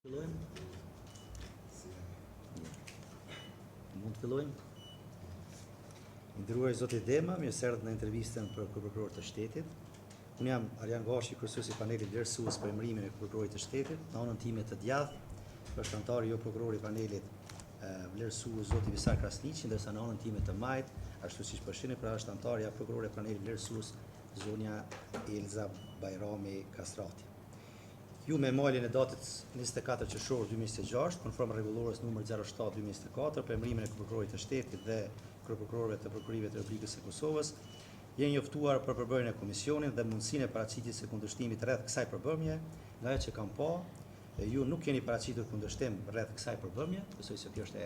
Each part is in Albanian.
Fillojmë? Mund të fillojmë? Nderuar zoti Dema, mirë se erdhët në intervistën për prokuror të shtetit. Unë jam Arjan Gashi, kryesuesi i panelit vlerësues për emërimin e prokurorit të shtetit. Në anën time të djathtë, është anëtari jo prokurori i panelit vlerësues zoti Visar Krasniqi, ndërsa në anën time të majt, ashtu siç po shihni, pra është anëtarja prokurore e panelit vlerësues zonja Elza Bajrami Kastrati. Ju me maljen e datës 24 qershor 2026, konform rregullores numër 07/2024 për emërimin e prokurorit të shtetit dhe kryeprokurorëve të prokurorive të Republikës së Kosovës, jeni njoftuar për përbërjen e komisionit dhe mundësinë e paraqitjes së kundërshtimit rreth kësaj përbërmje. Nga ajo që kam pa, ju nuk keni paraqitur kundërshtim rreth kësaj përbërmje, besoj se kjo është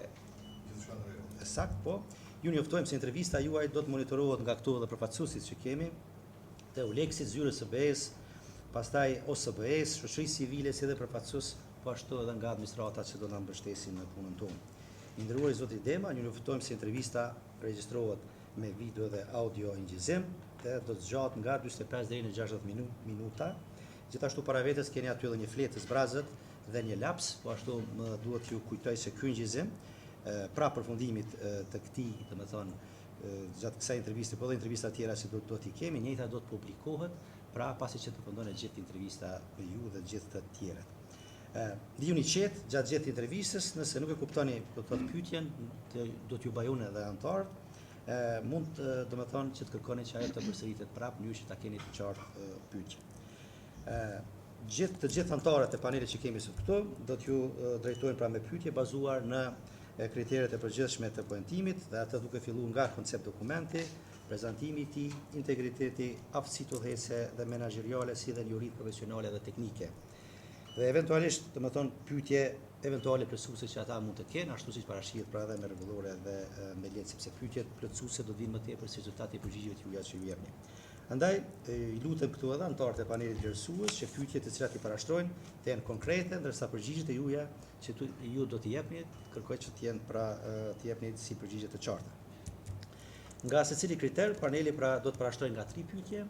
e saktë, po. Ju njoftojmë se intervista juaj do të monitorohet nga këto dhe përfaqësuesit që kemi të Uleksit, zyrës së BE-s, pastaj OSBE-s, shoqërisë civile si dhe përfaqësues, po ashtu edhe nga administratat që do na mbështesin në punën tonë. I nderuar zoti Dema, ju njoftojmë se intervista regjistrohet me video dhe audio ingjizim dhe do të zgjatet nga 45 deri në 60 minuta. Gjithashtu para vetes keni aty edhe një fletë të zbrazët dhe një laps, po ashtu më duhet ju kujtoj se ky ingjizim pra përfundimit të këtij, domethënë gjatë kësaj interviste, po dhe intervista tjera që do t'i kemi, njëjta do të publikohet, pra pasi që të përndojnë gjithë intervista me ju dhe gjithë të tjerët. Dijuni qetë gjatë gjithë intervistës, nëse nuk e kuptoni do të pyetjen, do t'ju bajone edhe antarët, mund do me thonë që të kërkoni që ajo të përsëritet prapë në ju që ta keni të qartë pyetjen. Të gjithë antarët e panelit që kemi së këtu, do t'ju drejtojnë pra me pyetje bazuar në kriteret e përgjithshme të poentimit dhe atë duke filluar nga koncept dokumenti, prezantimi i tij, integriteti, aftësitë udhëhece dhe menaxheriale si dhe njëritë profesionale dhe teknike. Dhe eventualisht, domethënë pyetje eventuale plotësuese që ata mund të kenë, ashtu siç parashihet pra edhe me rregullore dhe me letë, sepse pyetjet plotësuese do të vinë më tepër si rezultati i përgjigjeve të juaja që ju jepni. Andaj, i lutem këtu edhe anëtarët e panelit vlerësues që pyetjet të cilat i parashtrojnë të jenë konkrete, ndërsa përgjigjet e juaja që ju do t'i jepni, kërkoj që të jenë pra të jepni si përgjigje të qarta. Nga secili kriter, paneli pra do të parashtrojë nga 3 pyetje.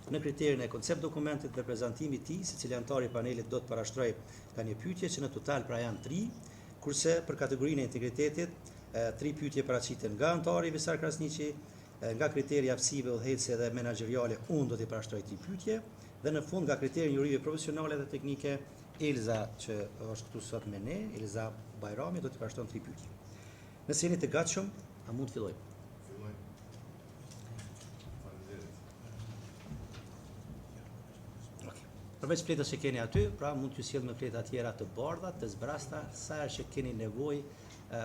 Në kriterin e koncept dokumentit dhe prezantimit të tij, secili anëtar i panelit do të parashtrojë ka një pyetje që në total pra janë 3, kurse për kategorinë e integritetit 3 pyetje paraqiten nga anëtari Visar Krasniqi, nga kriteri aftësive udhëhece dhe menaxheriale unë do t'i parashtroj 3 pyetje, dhe në fund nga kriteri njerive profesionale dhe teknike Elza që është këtu sot me ne, Elza Bajrami do t'i parashtrojë 3 pyetje. Nëse jeni të gatshëm, a mund të fillojmë? Përveç fletës që keni aty, pra mund t'ju sjell me fleta tjera të bardha, të zbrasta, sa herë që keni nevojë,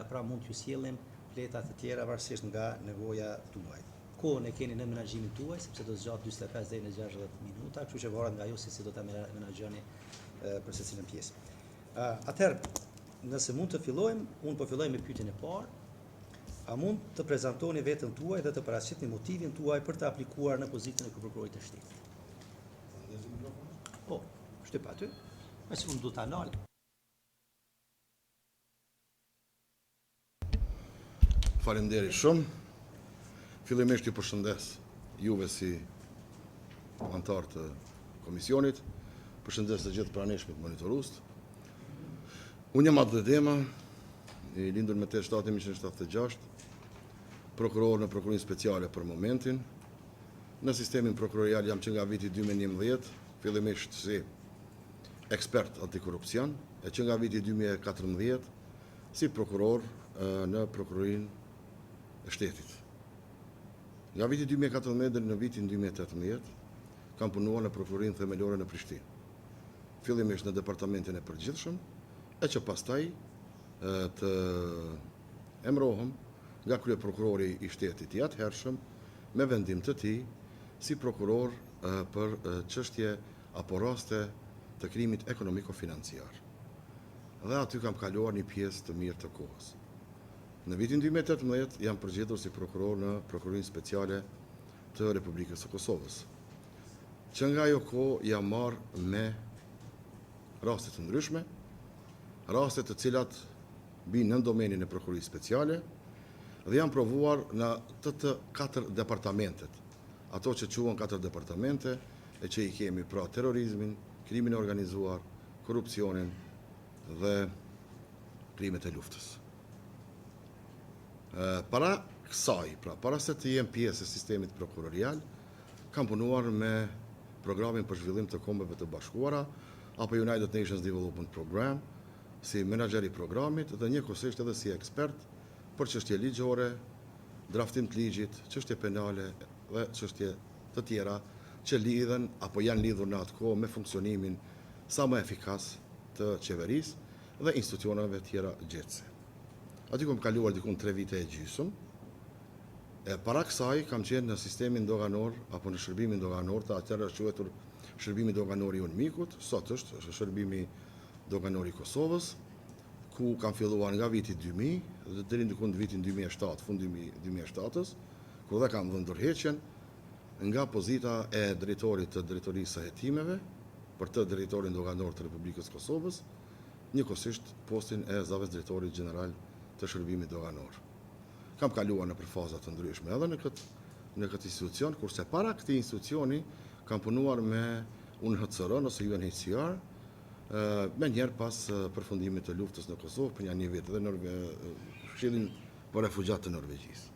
pra mund t'ju sjellim fleta të tjera varësisht nga nevoja tuaj. Kohën e keni në menaxhimin tuaj, sepse do të zgjatë 45 deri në 60 minuta, kështu që varet nga ju se si do ta menaxhoni për secilën pjesë. Atëherë, nëse mund të fillojmë, unë po filloj me pyetjen e parë. A mund të prezantoni veten tuaj dhe të paraqitni motivin tuaj për të aplikuar në pozitën e prokurorit të shtetit? Po, shtyp aty, mëse unë du ta nal. Faleminderit shumë. Fillimisht ju përshëndes juve si antar të komisionit, përshëndes të gjithë pranishmit monitorues. Unë jam Abdul Dema, i lindur me 8/7/1976, prokuror në Prokurorinë Speciale për momentin. Në sistemin prokurorial jam që nga viti 2011, fillimisht si ekspert antikorrupsion, e që nga viti 2014 si prokuror në Prokurorinë e Shtetit. Nga viti 2014 deri në vitin 2018 kam punuar në Prokurorinë Themelore në Prishtinë. Fillimisht në departamentin e përgjithshëm, e që pastaj të emrohem nga kryeprokurori i shtetit i atëhershëm me vendim të tij si prokuror për çështje apo raste të krimit ekonomiko-financiar. Dhe aty kam kaluar një pjesë të mirë të kohës. Në vitin 2018 jam përgjigjur si prokuror në Prokurorinë Speciale të Republikës së Kosovës. Që nga ajo kohë jam marrë me raste të ndryshme, raste të cilat binë në domenin e Prokurorisë Speciale dhe jam provuar në të 4 departamentet. Ato që quhen 4 departamente, e që i kemi pra terrorizmin, krimin e organizuar, korrupsionin, dhe krimet e luftës. Para kësaj, para se të jem pjesë e sistemit prokurorial, kam punuar me programin për zhvillim të kombeve të bashkuara, apo United Nations Development Program, si menaxher i programit dhe njëkohësisht edhe si ekspert për çështje ligjore, draftim të ligjit, çështje penale dhe çështje të tjera që lidhen apo janë lidhur në atë kohë me funksionimin sa më efikas të qeverisë dhe institucioneve tjera gjetse. Aty kam kaluar dikun 3 vite e gjysmë. Para kësaj kam qenë në sistemin doganor apo në shërbimin doganor, të atëherë është quajtur shërbimi doganor i UNMIK-ut, sot është shërbimi doganor i Kosovës, ku kam filluar nga viti 2000 dhe deri diku në vitin 2007, fund 2007-s, ku dhe kam dhënë ndërheqjen nga pozita e drejtorit të drejtorisë së hetimeve për të drejtorin doganor të Republikës Kosovës, njëkohësisht postin e zëvendës drejtorit gjeneral të shërbimit doganor. Kam kaluar në përfaza të ndryshme edhe në këtë institucion, kurse para këtij institucioni kam punuar me UNHCR ose UNHCR, me njerë pas përfundimit të luftës në Kosovë për një vit dhe Këshillin për refugjat të Norvegjisë.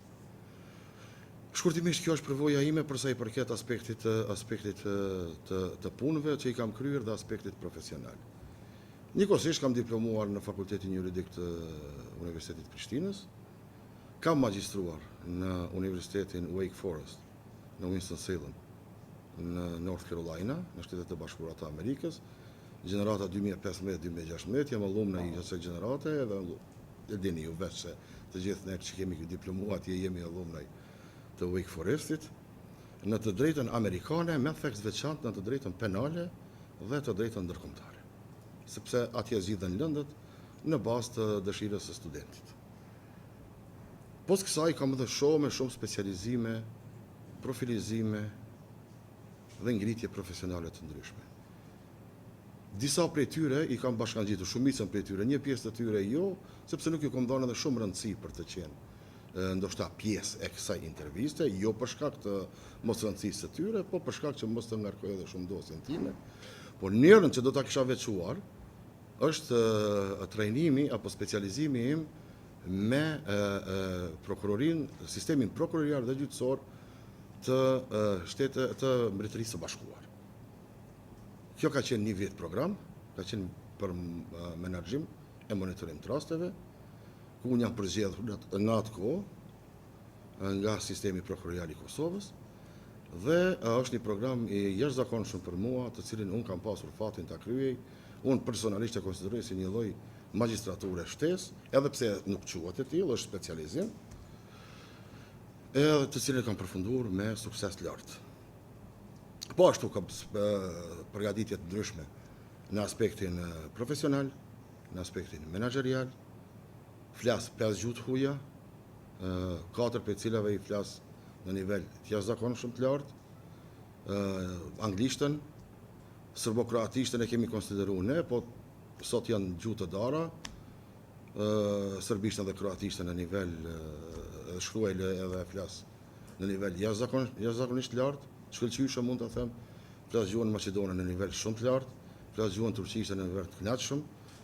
Shkurtimisht kjo është përvoja ime për sa i përket aspektit të punëve që i kam kryer dhe aspektit profesional. Njëkohësisht kam diplomuar në Fakultetin Juridik të Universitetit Prishtinës, kam magjistruar në Universitetin Wake Forest, në Winston-Salem, në North Carolina, në Shtetet e Bashkuara të Amerikës, gjenerata 2015-2016, jam alumna i kësaj gjenerate edhe e dini ju vetë se të gjithë ne që kemi diplomuar atje jemi alumna të Wake Forestit, në të drejtën amerikane, me theks veçantë në të drejtën penale dhe të drejtën ndërkombëtare, sepse atje zgjidhen lëndët në bazë të dëshirës së studentit. Pos kësaj kam edhe shumë specializime, profilizime dhe ngritje profesionale të ndryshme. Disa prej tyre i kam bashkangjitur, shumicën prej tyre, një pjesë të tyre jo, sepse nuk ju kam dhënë edhe shumë rëndësi për të qenë ndoshta pjesë e kësaj interviste, jo për shkak të mos rëndësisë të tyre, po për shkak që mos të ngarkoj edhe shumë dosjen time. Por njërën që do ta kisha veçuar është trajnimi apo specializimi im me sistemin prokurorial dhe gjyqësor të Mbretërisë së Bashkuar. Kjo ka qenë një vit program, ka qenë për menaxhim e monitorim të rasteve, ku unë jam përzgjedhur në atë kohë nga sistemi prokurorial i Kosovës, dhe është një program i jashtëzakonshëm për mua, të cilin unë kam pasur fatin ta kryej. Unë personalisht e konsideroj si një lloj magjistrature shtesë, edhe pse nuk quhet e tillë, është specializim, edhe të cilin kam përfunduar me sukses të lartë. Po ashtu kam përgatitje të ndryshme në aspektin profesional, në aspektin menaxherial, flas 5 gjuhë huaja, 4 prej cilave i flas në nivel të jashtëzakonshëm të lartë, anglishtën, serbo-kroatishtën e kemi konsideruar ne, po sot janë gjuhë të dara, serbishtën dhe kroatishtën në nivel shkruaj edhe flas në nivel jashtëzakonisht të lartë, shkëlqyeshëm mund ta them, flas gjuhën maqedone në nivel shumë të lartë, flas gjuhën turqishte në nivel të kënaqshëm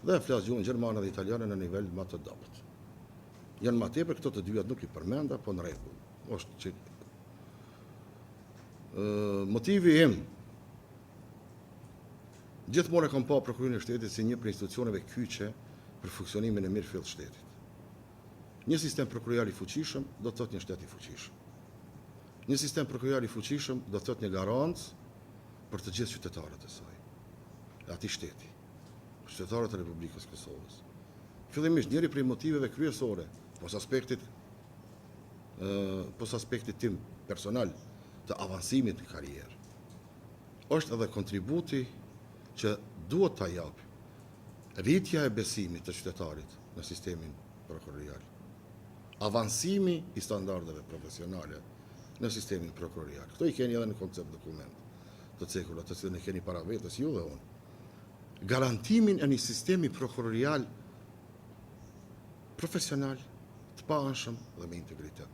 dhe flas gjuhën gjermane dhe italiane në nivel më të dobët. Janë më tepër këto të dyja nuk i përmenda, po në rregull. Është që motivi im gjithmonë e kam pa prokurorinë e shtetit si një prej institucioneve kyçe për funksionimin e mirëfillt të shtetit. Një sistem prokurorial i fuqishëm do të thotë një shtet i fuqishëm. Një sistem prokurorial i fuqishëm do të thotë një garancë për të gjithë qytetarët e saj, e atij shteti, qytetarët e Republikës Kosovës. Fillimisht njëri prej motiveve kryesore, pos aspektit tim personal të avancimit në karrierë, është edhe kontributi që duhet ta japë rritja e besimit të qytetarit në sistemin prokurorial, avancimi i standardeve profesionale në sistemin prokurorial. Këto i keni edhe në koncept dokument të cekur, të cilën e keni para vetes ju dhe unë. Garantimin e një sistemi prokurorial profesional, të paanshëm dhe me integritet.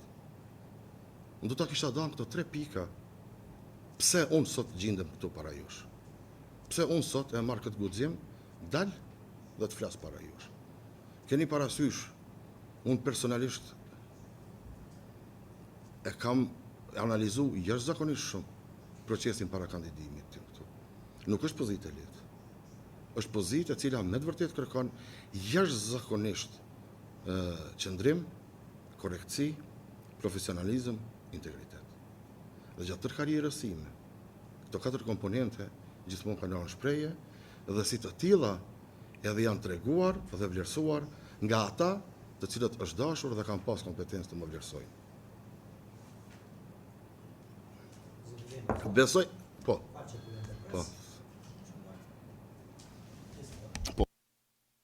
Unë do ta kisha dhënë këto 3 pika pse unë sot gjendem këtu para jush. Pse unë sot e marr këtë guxim, dal dhe të flas para jush. Keni parasysh, unë personalisht e kam analizu jashtëzakonisht shumë procesin para kandidimit tim këtu. Nuk është pozitë e lehtë. Është pozitë e cila me të vërtetë kërkon jashtëzakonisht qëndrim, korrektësi, profesionalizëm, integritet. Dhe gjatë tërë karrierës time, këto 4 komponente gjithmonë kanë rënë shprehje dhe si të tilla edhe janë treguar dhe vlerësuar nga ata të cilët është dashur dhe kanë pas kompetencë të më vlerësojnë. Besoj, po.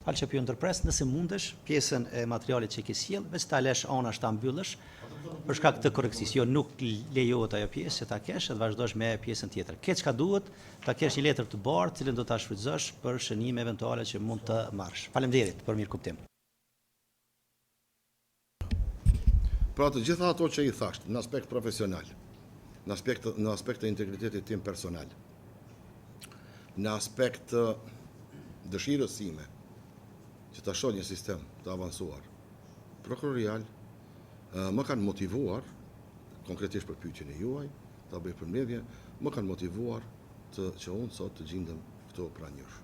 Falë që pjo ndërpres, nëse mundesh, pjesën e materialit që ke sjell, veç ta lesh anash ta mbyllësh, për shkak të korrekcisë. Jo, nuk lejohet ajo pjesë që ta kesh dhe vazhdosh me pjesën tjetër. Ke çka duhet, ta kesh një letër të bardhë, cilën do ta shfrytëzosh për shënime eventuale që mund të marrësh. Faleminderit për mirë kuptim. Pra të gjitha ato që i thasht, në aspekt profesional, në aspekt të integritetit tim personal, në aspekt të dëshirës sime që ta shoh një sistem të avancuar prokurorial, më kanë motivuar, konkretisht për pyetjen e juaj, ta bëj përmbledhje, më kanë motivuar që unë sot të gjindem këtu pranë jush.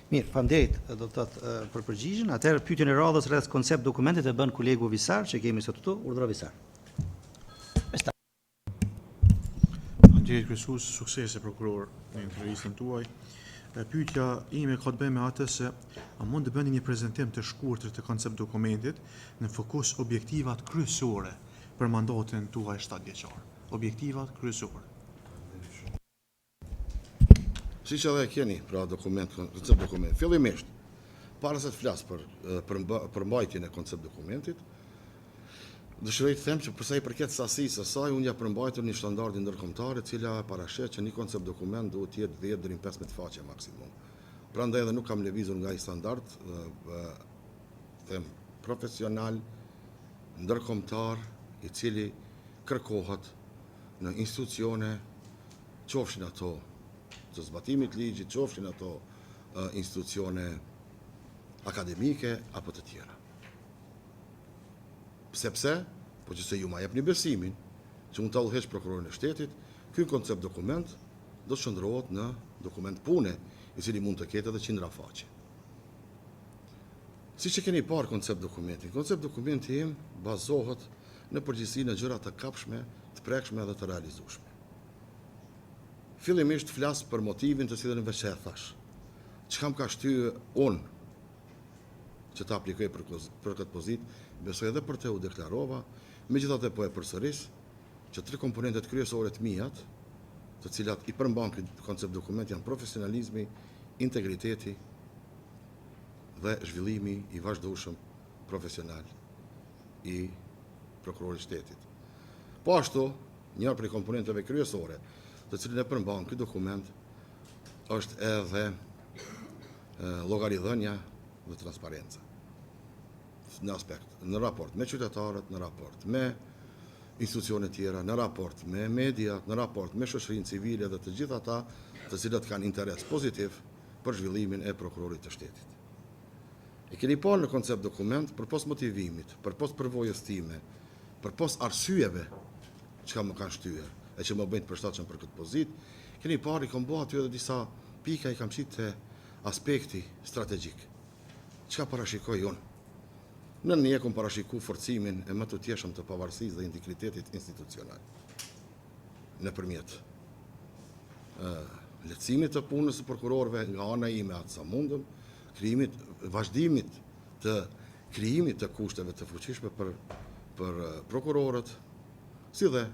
Mirë, faleminderit do të thotë për përgjigjen. Atëherë pyetjen e radhës rreth koncept dokumentit e bën kolegu Visar, që kemi sot këtu, urdhëro Visar. Faleminderit kryesues, suksese prokuror në intervistën tuaj. Pyetja ime ka të bëjë me atë se a mund të bëni një prezantim të shkurtër të koncept dokumentit në fokus objektivat kryesore për mandatin tuaj 7 vjeçar. Objektivat kryesore. Siç edhe e keni, pra koncept dokument. Fillimisht, para se të flas për mbajtjen e koncept dokumentit, dëshiroj të them që përsa i përket sasisë së saj, unë ja përmbajtur një standardin ndërkombëtar, e cila parashet që një koncept dokument duhet të jetë 10 deri në 15 faqe maksimum. Prandaj edhe nuk kam lëvizur nga ai standard, them profesional, ndërkombëtar, i cili kërkohet në institucione, qofshin ato të zbatimit ligjit, qofshin ato institucione akademike apo të tjera. Sepse, po që se ju ma jepni besimin, që mund të udhëheq prokurorin e shtetit, ky koncept dokument do të shndërrohet në dokument pune, i cili mund të ketë edhe 100 faqe. Siç e keni parë koncept dokumenti im bazohet në përgjithësi në gjëra të kapshme, të prekshme dhe të realizueshme. Fillimisht flas për motivin të cilën veç e thash. Çka më ka shtyë unë që ta aplikoj për këtë pozitë, besoj edhe për të u deklarova, megjithatë po e përsëris, që 3 komponentet kryesore të mijat, të cilat i përmban ky koncept dokument janë profesionalizmi, integriteti dhe zhvillimi i vazhdueshëm profesional i prokurorit shtetit. Po ashtu, një prej komponenteve kryesore, të cilën e përmban ky dokument, është edhe llogaridhënia dhe transparenca. Në aspekt, në raport me qytetarët, në raport me institucione tjera, në raport me media, në raport me shoqërinë civile dhe të gjithë ata të cilët kanë interes pozitiv për zhvillimin e prokurorit të shtetit. E keni parë në koncept dokument, përpos motivimit, përpos përvojës time, përpos arsyeve që më kanë shtyër e që më bëjnë të përshtatshëm për këtë pozitë, keni parë i kam bërë aty edhe disa pika i kam qitë te aspekti strategjik. Çka parashikoj unë? Në një kom parashiku forcimin e më të tjeshëm të pavarësisë dhe integritetit institucional. Nëpërmjet lehtësimit të punës së prokurorëve nga ana ime atë sa mundëm, vazhdimit të krijimit të kushteve të fuqishme për prokurorët, si dhe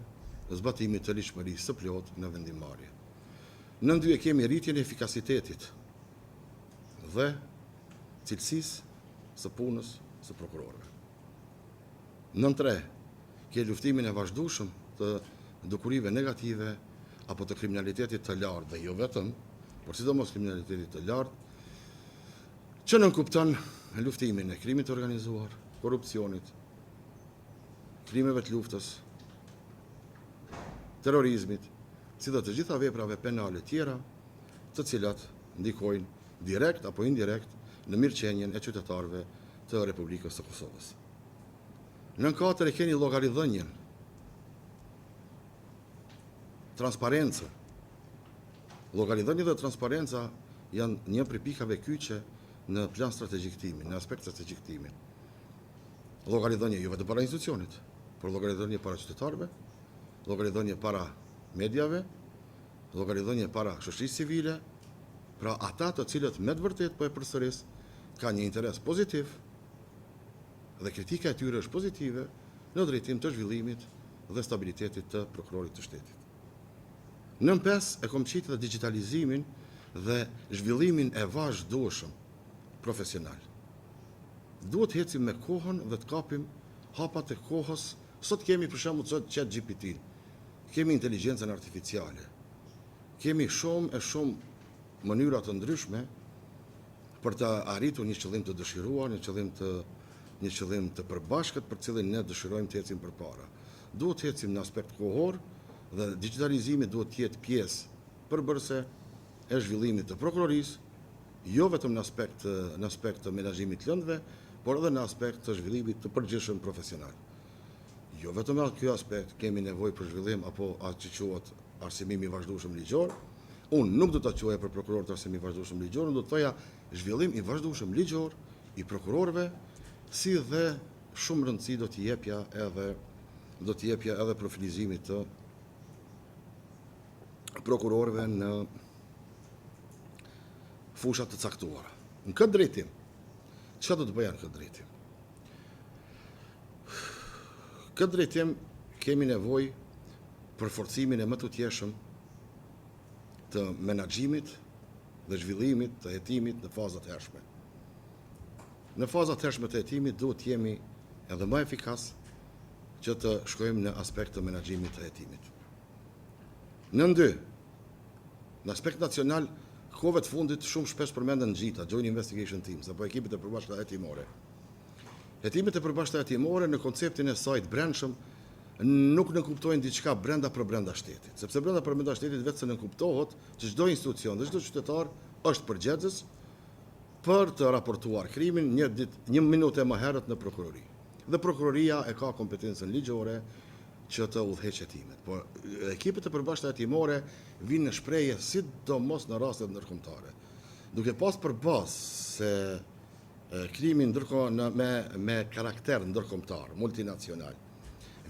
zbatimit të ligjshmërisë së plotë në vendimmarrje. Në dy kemi rritjen e efikasitetit dhe cilësisë së punës së prokurorëve. Në 3, ke luftimin e vazhdueshëm të dukurive negative apo të kriminalitetit të lartë dhe jo vetëm, por sidomos kriminalitetit të lartë, që nënkupton luftimin e krimit të organizuar, korrupsionit, krimeve të luftës, terrorizmit, si dhe të gjitha veprave penale tjera, të cilat ndikojnë direkt apo indirekt në mirëqenjen e qytetarëve të Republikës së Kosovës. Në 4 e keni llogaridhënien, transparencë. Llogaridhënia dhe transparenca janë një prej pikave kyçe në plan strategjik timin, në aspekt strategjik timin. Llogaridhënia jo vetëm para institucionit, por llogaridhënia para qytetarëve, llogaridhënia para mediave, llogaridhënia para shoqërisë civile, pra ata të cilët me të vërtet po e përsëris ka një interes pozitiv dhe kritika e tyre është pozitive në drejtim të zhvillimit dhe stabilitetit të prokurorit të shtetit. Nën 5 e kom qitë dhe digitalizimin dhe zhvillimin e vazhdueshëm profesional. Duhet hecim me kohën dhe të kapim hapat e kohës. Sot kemi për shembull ChatGPT, kemi inteligjencën artificiale, kemi shumë mënyra të ndryshme për të arritur një qëllim të dëshiruar, një qëllim të përbashkët për cilin ne dëshirojmë të ecim përpara. Duhet të ecim në aspekt kohor dhe digitalizimi duhet të jetë pjesë përbërëse e zhvillimit të prokurorisë, jo vetëm në aspekt të menaxhimit të lëndëve, por edhe në aspekt të zhvillimit të përgjithshëm profesional. Jo vetëm në ky aspekt kemi nevojë për zhvillim apo atë që quhet arsimimi i vazhdueshëm ligjor. Unë nuk do ta quaja për prokurorët arsimim i vazhdueshëm ligjor, do të thoja zhvillim i vazhdueshëm ligjor i prokurorëve, si dhe shumë rëndësi do t'i jepja edhe profilizimit të prokurorëve në fushat të caktuara. Në këtë drejtim, çfarë do të bëja në këtë drejtim? Këtë drejtim kemi nevojë për forcimin e më të tjeshëm të menaxhimit dhe zhvillimit të hetimit në fazat e hershme. Në fazat e hershme të hetimit duhet të jemi edhe më efikas që të shkojmë në aspekt të menaxhimit të hetimit. Në 2, në aspekt nacional, kohëve të fundit shumë shpesh përmenden GJITA, Joint Investigation Teams, apo ekipet e përbashkëta hetimore. Hetimet e përbashkëta hetimore në konceptin e saj të brendshëm nuk nënkuptojnë diçka brenda shtetit, sepse brenda shtetit vetë se nënkuptohet që çdo institucion dhe çdo qytetar është përgjegjës për të raportuar krimin një minutë më herët në prokurori. Dhe prokuroria e ka kompetencën ligjore që të udhëheqë hetimet. Por ekipet e përbashkëta hetimore vinë në shprehje sidomos në rastet ndërkombëtare, duke pas për bazë se krimi me karakter ndërkombëtar, multinacional,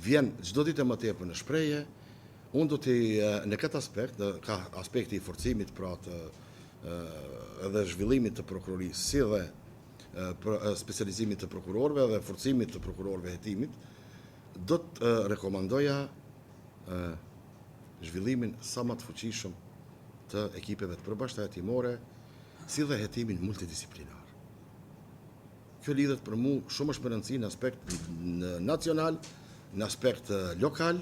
vjen çdo ditë më tepër në shprehje. Unë do të në këtë aspekt, ka aspekti i forcimit pra të edhe zhvillimit të prokurorisë, si dhe specializimit të prokurorëve dhe forcimit të prokurorëve hetimit, do të rekomandoja zhvillimin sa më të fuqishëm të ekipeve të përbashkëta hetimore, si dhe hetimin multidisiplinar. Kjo lidhet për mu shumë është më rëndësi në aspekt nacional, në aspekt lokal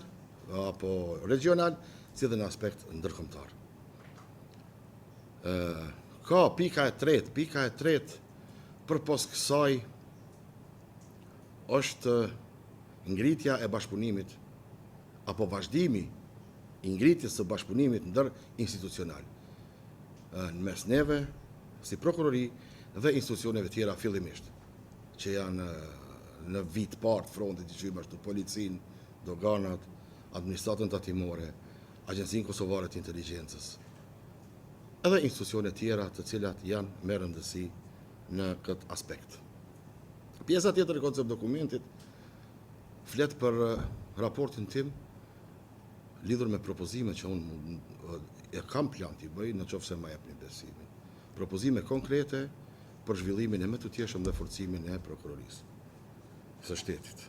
apo regional, si dhe në aspekt ndërkombëtar. Ka pika e tretë përpos kësaj është ngritja e bashkëpunimit apo vazhdimi i ngritjes së bashkëpunimit ndër institucional në mes neve si prokurori dhe institucioneve tjera fillimisht, që janë në vit parë frontit i qymë ashtu policinë, doganat, administratën tatimore, Agjencinë Kosovare të Inteligjencës, edhe institucione tjera të cilat janë me rëndësi në këtë aspekt. Pjesa tjetër e koncept dokumentit flet për raportin tim lidhur me propozime që unë e kam plan t'i bëj në qoftë se ma jepni besimin. Propozime konkrete për zhvillimin e më të tjeshëm dhe forcimin e prokurorisë së shtetit.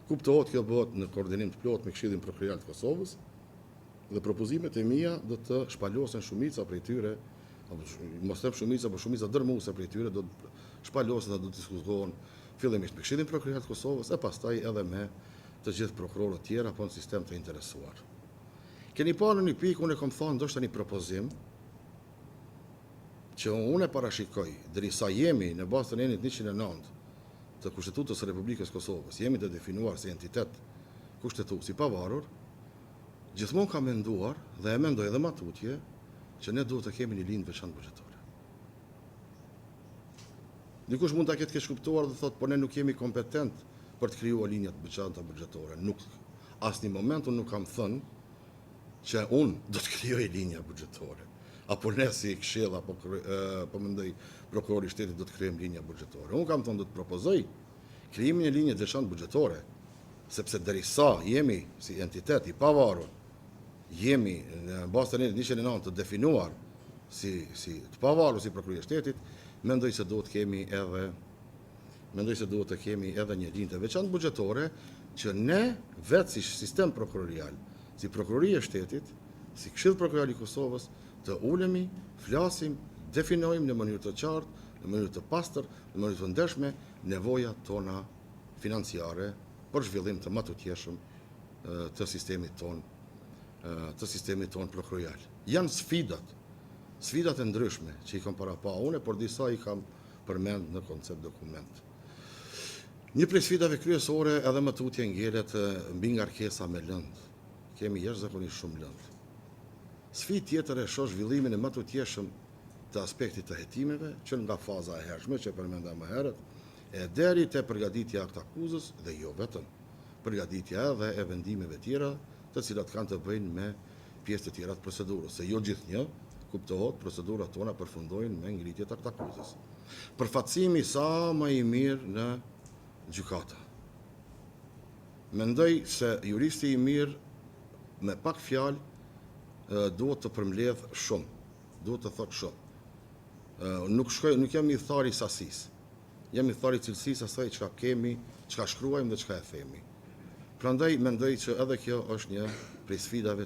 Kuptohet kjo bëhet në koordinim të plot me Këshillin Prokurorial të Kosovës dhe propozimet e mia do të shpalosen shumica prej tyre, mos them shumica, por shumica dërmuese prej tyre do të shpalosen dhe do të diskutohen fillimisht me Këshillin Prokurorial të Kosovës e pastaj edhe me të gjithë prokurorët tjerë apo në sistem të interesuar. Keni parë në një pikë, unë e kam thënë ndoshta një propozim që unë e parashikoj derisa jemi në bazë të nenit 109 të Kushtetutës së Republikës Kosovës, jemi të definuar si entitet kushtetues i pavarur, Gjithmonë kam menduar dhe e mendoj edhe më tutje që ne duhet të kemi një linjë veçantë buxhetore. Dikush mund ta ketë keq kuptuar dhe thotë, po ne nuk jemi kompetent për të krijuar linjat veçanta buxhetore. Nuk asnjë moment unë nuk kam thënë që unë do të krijoj linja buxhetore. Apo ne si këshill apo mendoj prokurori i shtetit do të krijojmë linja buxhetore. Unë kam thënë do të propozoj krijimin e linjës veçantë buxhetore, sepse derisa jemi si entitet i pavarur, jemi në bazë të 109 të definuar si të pavarur si prokurori i shtetit, mendoj se duhet të kemi edhe një linjë të veçantë buxhetore që ne vetë si sistem prokurorial, si prokurori e shtetit, si Këshill Prokurorial i Kosovës, të ulemi, flasim, definojmë në mënyrë të qartë, në mënyrë të pastër, në mënyrë të ndershme nevojat tona financiare për zhvillim të matutjeshëm të sistemit ton prokurorial. Janë sfidat e ndryshme që i kam parapa une, por disa i kam përmend në koncept dokument. Një prej sfidave kryesore edhe më tutje ngjelet mbi ngarkesa me lëndë. Kemi jashtëzakonisht shumë lëndë. Sfidë tjetër e shoh zhvillimin e matutjeshëm të aspektit të hetimeve, që nga faza e hershme që përmenda më herët, e deri te përgatitja akt akuzës dhe jo vetëm, përgatitja edhe e vendimeve tjera, të cilat kanë të bëjnë me pjesë të tjera të procedurës, se jo gjithnjë kuptohet procedurat tona përfundojnë me ngritje të akt akuzës. Përfatësimi sa më i mirë në gjykata. Mendoj se juristi i mirë me pak fjalë duhet të përmbledh shumë, duhet të thotë shumë. Nuk jam i thari sasisë, jam i thari cilësisë asaj çka kemi, çka shkruajmë dhe çka e themi. Prandaj mendoj që edhe kjo është një prej sfidave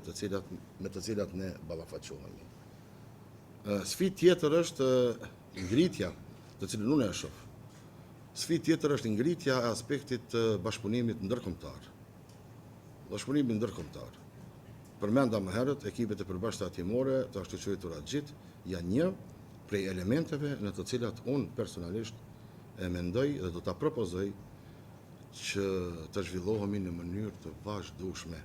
me të cilat ne ballafaqohemi. Sfidë tjetër është ngritja, të cilën unë e shoh. Sfidë tjetër është ngritja e aspektit të bashkëpunimit ndërkombëtar. Bashkëpunimi ndërkombëtar. Përmenda më herët, ekipet e përbashkëta hetimore të ashtu quajtura gjit janë një prej elementeve në të cilat unë personalisht e mendoj dhe do ta propozoj që të zhvillohemi në mënyrë të vazhdueshme,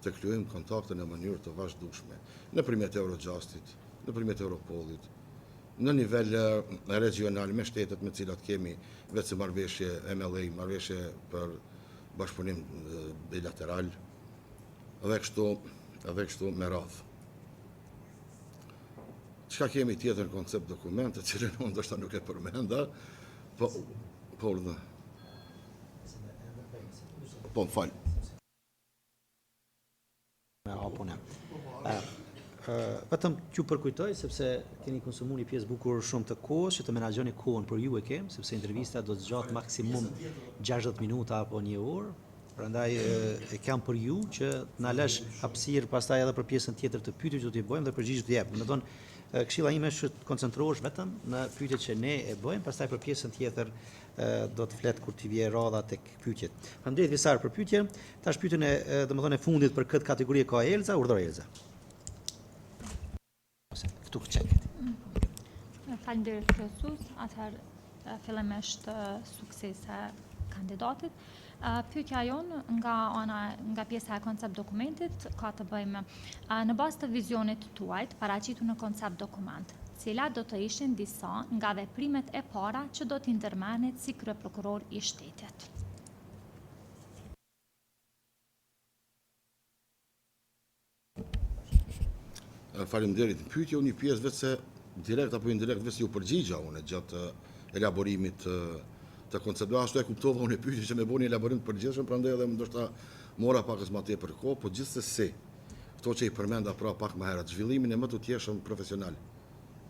të krijojmë kontakte në mënyrë të vazhdueshme, nëpërmjet Eurojustit, nëpërmjet Europolit, në nivel regional me shtetet me të cilat kemi vetë marrëveshje MLA, marrëveshje për bashkëpunim bilateral, edhe kështu me radhë. Çka kemi tjetër në koncept dokument, të cilën unë ndoshta nuk e përmenda, po më fal. Vetëm t'ju përkujtoj, sepse keni konsumuar një pjesë bukur shumë të kohës, që të menaxhoni kohën për ju e kem, sepse intervista do të zgjat maksimum 60 minuta apo 1 orë. Prandaj e kam për ju që na lësh hapësirë pastaj edhe për pjesën tjetër të pyetjeve që do t'i bëjmë dhe përgjigjet të jep. Domethënë, këshilla ime është të koncentrohesh vetëm në pyetjet që ne e bëjmë, pastaj për pjesën tjetër do të flet kur t'i vijë radha tek pyetjet. Faleminderit Visar për pyetje. Tash pyetjen domethënë e fundit për këtë kategori ka Elza, urdhëroj Elza. Këtu çeket. Faleminderit kryesues, atëherë fillimisht suksese kandidatit. Pyetja jonë nga pjesa e koncept dokumentit ka të bëjmë në bazë të vizionit tuajt paraqitur në koncept dokument. Cilat do të ishin disa nga veprimet e para që do t'i ndërmerrnit si kryeprokuror i shtetit? Faleminderit. Pyetja unë një pjesë vetë se direkt apo indirekt vetë ju përgjigja unë gjatë elaborimit të konceptuar, ashtu e kuptova unë e pyetje që më bëni elaborim të përgjithshëm, prandaj edhe ndoshta mora pak më tepër kohë, po gjithsesi këto që i përmenda pra pak më herët, zhvillimin e më të tjeshëm profesional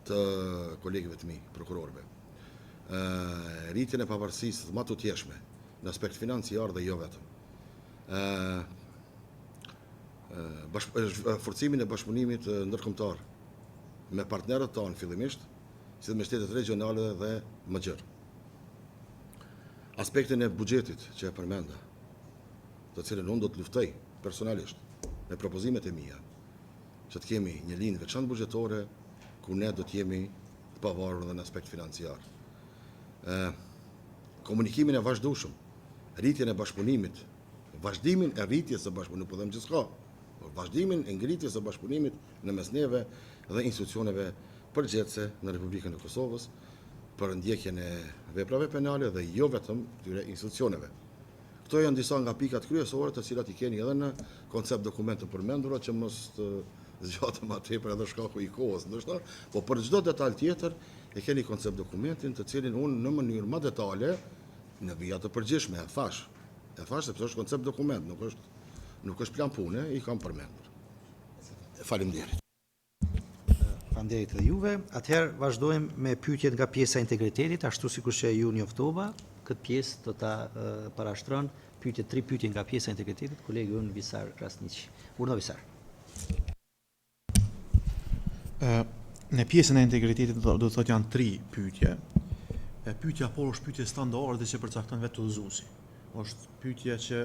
të kolegëve të mi, prokurorëve. Rritjen e pavarësisë më të tjeshme në aspekt financiar dhe jo vetëm. Forcimin e bashkëpunimit ndërkombëtar me partnerët tanë fillimisht, si dhe me shtetet regionale dhe më gjerë. Aspektin e buxhetit që e përmenda, të cilën unë do të luftoj personalisht me propozimet e mia, që të kemi një linjë veçantë buxhetore ku ne do të jemi të pavarur edhe në aspekt financiar. Komunikimin e vazhdueshëm, rritjen e bashkëpunimit, vazhdimin e rritjes së bashkëpunimit, po them gjithçka, vazhdimin e ngritjes së bashkëpunimit në mes neve dhe institucioneve përgjithëse në Republikën e Kosovës për ndjekjen e veprave penale dhe jo vetëm këtyre institucioneve. Këto janë disa nga pikat kryesore të cilat I keni edhe në koncept dokument të përmendura që mos të zgjatëm më tepër edhe shkaku I kohës, ndoshta, po për çdo detaj tjetër e keni koncept dokumentin të cilin unë në mënyrë më detale në vija të përgjithshme e thash sepse është koncept dokument, nuk është plan pune, I kam përmendur. Faleminderit. Faleminderit edhe juve. Atëherë vazhdojmë me pyetjet nga pjesa e integritetit, ashtu sikur që ju njoftova. Këtë pjesë do ta parashtron tri pyetje nga pjesa e integritetit, kolegu ynë Visar Krasniqi. Urna Visar. Në pjesën e integritetit do të thotë janë 3 pyetje. Pyetja por është pyetje standarde që përcakton vetë udhëzuesi. Është pyetje që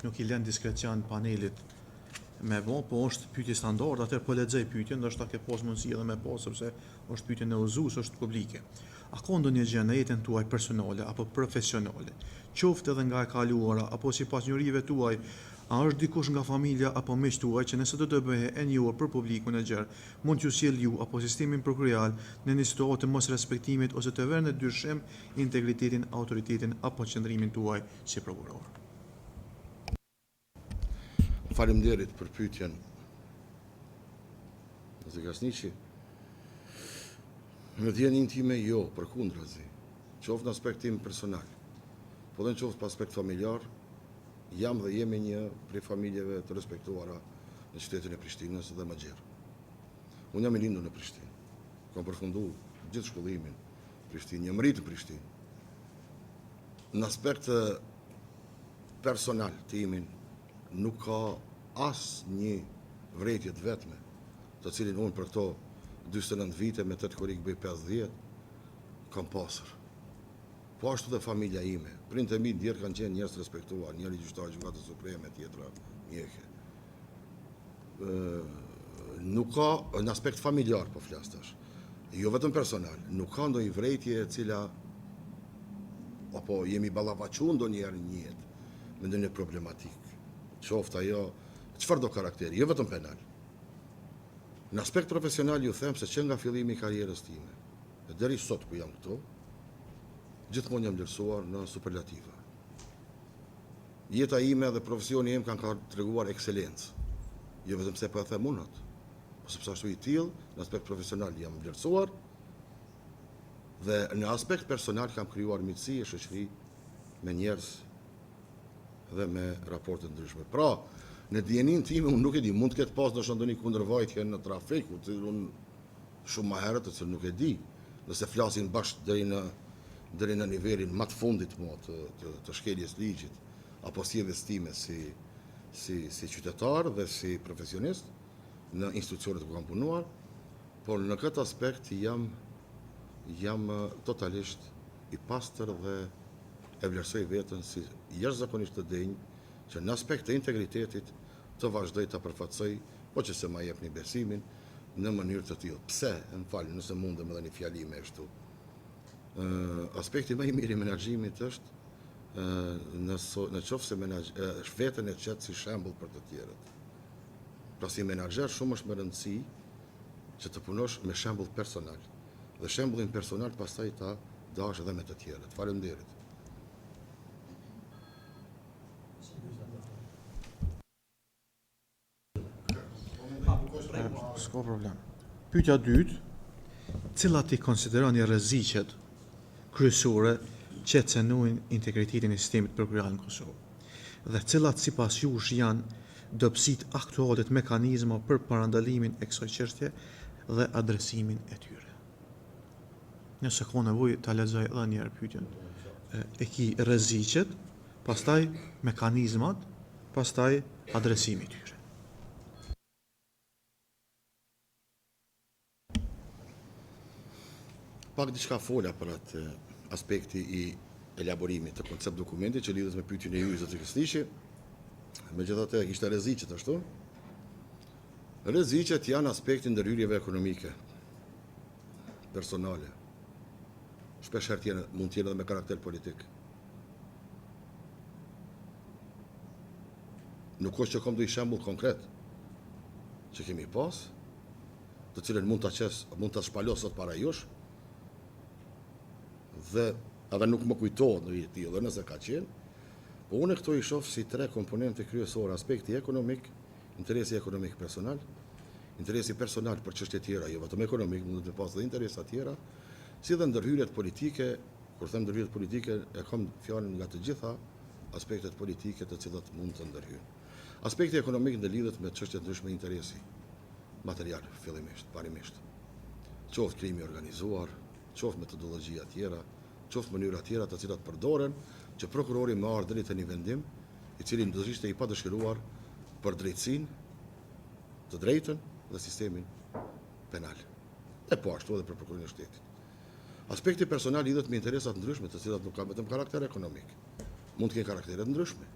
nuk I lën diskrecion panelit me vonë, po është pyetje standarde, atëherë po lexoj pyetjen, ndoshta ke pas mundësi edhe me pas sepse është pyetje në udhëzues, është publike. A ka ndonjë gjë në jetën tuaj personale apo profesionale, qoftë edhe nga e kaluara apo sipas njohurive tuaj, a është dikush nga familja apo miqtë tuaj që nëse do të bëhe e njohur për publikun e gjerë, mund t'ju sjell ju apo sistemin prokurorial në një situatë të mos respektimit ose të vënë në dyshim integritetin, autoritetin apo qëndrimin tuaj si prokuror? Faleminderit për pyetjen. Zë Krasniqi. Në djenin time jo, përkundrazi, qoftë në aspekt tim personal, po dhe në qoftë për aspekt familjar, jam dhe jemi një prej familjeve të respektuara në qytetin e Prishtinës dhe më gjerë. Unë jam I lindur në Prishtinë, kam përfundu gjithë shkollimin në Prishtinë, jam rritë në Prishtinë. Në aspekt personal të imin, nuk ka as një vrejtje të vetme, të cilin unë për këto 29 vite me 8 korik bëj 50, kam pasër. Po ashtu dhe familja ime. Prindët e mi ndjerë kanë qenë njerëz të respektuar, njëri gjyqtar Gjykatës Supreme, tjetra mjekë. Nuk ka, në aspekt familjar po flas tash, jo vetëm personal, nuk ka ndonjë vrejtje e cila apo jemi ballavaçu ndonjëherë në jetë me ndonjë problematik. Qoftë ajo, çfarë do karakteri, jo vetëm penal. Në aspekt profesional ju them se që nga fillimi I karrierës time, dhe deri sot ku jam këtu, gjithmonë jam vlerësuar në superlativa. Jeta ime dhe profesioni im kanë treguar ekselencë. Jo vetëm se po e them unë, po sepse ashtu I tillë, në aspekt profesional jam vlerësuar dhe në aspekt personal kam krijuar miqësi e shoqëri me njerëz dhe me raporte ndryshme. Pra, në djenin time unë nuk e di, mund të ketë pas në ndonjë kundërvajtje në trafik, unë shumë më herët se nuk e di, nëse flasin bashkë deri në nivelin më të fundit të shkeljes ligjit, apo sjelljes time si qytetar dhe si profesionist në institucionet ku kam punuar, por në këtë aspekt jam totalisht I pastër dhe e vlerësoj veten si jashtëzakonisht të denj që në aspekt të integritetit të vazhdoj të përfaqësoj, po që se ma jepni besimin në mënyrë të tillë. Pse, më falni, nëse mundem edhe një fjali me kështu. Aspekti më I mirë I menaxhimit është në qoftë se veten e qetë si shembull për të tjerët. Pra si menaxher shumë është më rëndësi që të punosh me shembull personal. Dhe shembullin personal pastaj ta dash edhe me të tjerët. Faleminderit. S'ka problem. Pyetja e dytë, cilat I konsideroni rreziqet kryesore që cenojnë integritetin e sistemit prokurorial në Kosovë? Dhe cilat sipas jush janë dobësitë aktuale të mekanizma për parandalimin e kësaj çështje dhe adresimin e tyre? Nëse ka nevojë ta lexoj edhe një herë pyetjen. E ki rreziqet, pastaj mekanizmat, pastaj adresimi I tyre. Pak diçka fola për atë aspekti I elaborimit të koncept dokumenti që lidhet me pyetjen e juaj zoti Krasniqi. Megjithatë kishte rreziqet ashtu. Rreziqet janë aspekti ndërhyrjeve ekonomike, personale. Shpesh herë mund të jenë edhe me karakter politik. Nuk është që kam ndonjë shembull konkret, që kemi pas, të cilën mund ta shpalos sot para jush, dhe edhe nuk më kujtohet në jetë dhe nëse ka qenë, po unë këto i shoh si 3 komponente kryesore: aspekti ekonomik, interesi ekonomik personal, interesi personal për çështje tjera, jo vetëm ekonomik, mund të pas dhe interesa tjera, si dhe ndërhyrjet politike. Kur them ndërhyrjet politike, e kam fjalën nga të gjitha aspektet politike të cilat mund të ndërhyjnë. Aspekti ekonomik lidhet me çështje të ndryshme interesi material, fillimisht, parimisht. Qoftë krimi organizuar, qoftë metodologjia tjera, qoftë mënyra tjera të cilat përdoren që prokurori më ardhi të një vendim i cili do të ishte i padëshiruar për drejtësinë, të drejtën dhe sistemin penal. E po ashtu edhe për prokurorin e shtetit. Aspekti personal lidhet me interesat ndryshme, të cilat nuk kanë vetëm karakter ekonomik. Mund të kenë karaktere të ndryshme,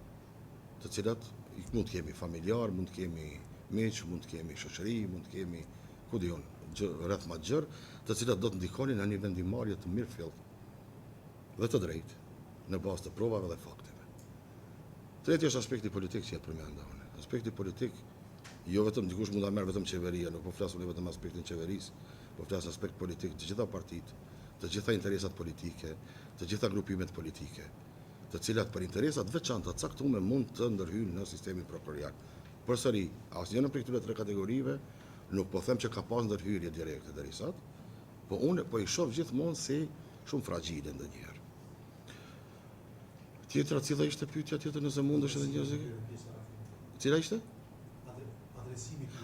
të cilat mund të kemi familjar, mund të kemi miq, mund të kemi shoqëri, mund të kemi ku diun, rreth ma gjërë, të cilat do të ndikonin në një vendimarrje të mirëfillt dhe të drejtë në bazë të provave dhe fakteve. Treti është aspekti politik që e përmenda unë. Aspekti politik, jo vetëm dikush mund ta merr vetëm qeveria, nuk po flas vetëm aspektin qeverisë, po flas aspekt politik të gjitha partitë, të gjitha interesat politike, të gjitha grupimet politike, të cilat për interesat veçanta të caktuara mund të ndërhyjnë në sistemin prokurorial. Përsëri, asnjë në këtyre 3 kategorive nuk po them që ka pas ndërhyrje direkte deri sot, po unë po i shoh gjithmonë si shumë fragjile ndonjëherë. Tjetra, cila ishte pyetja tjetër, nëse mundesh edhe një zë? Cila ishte?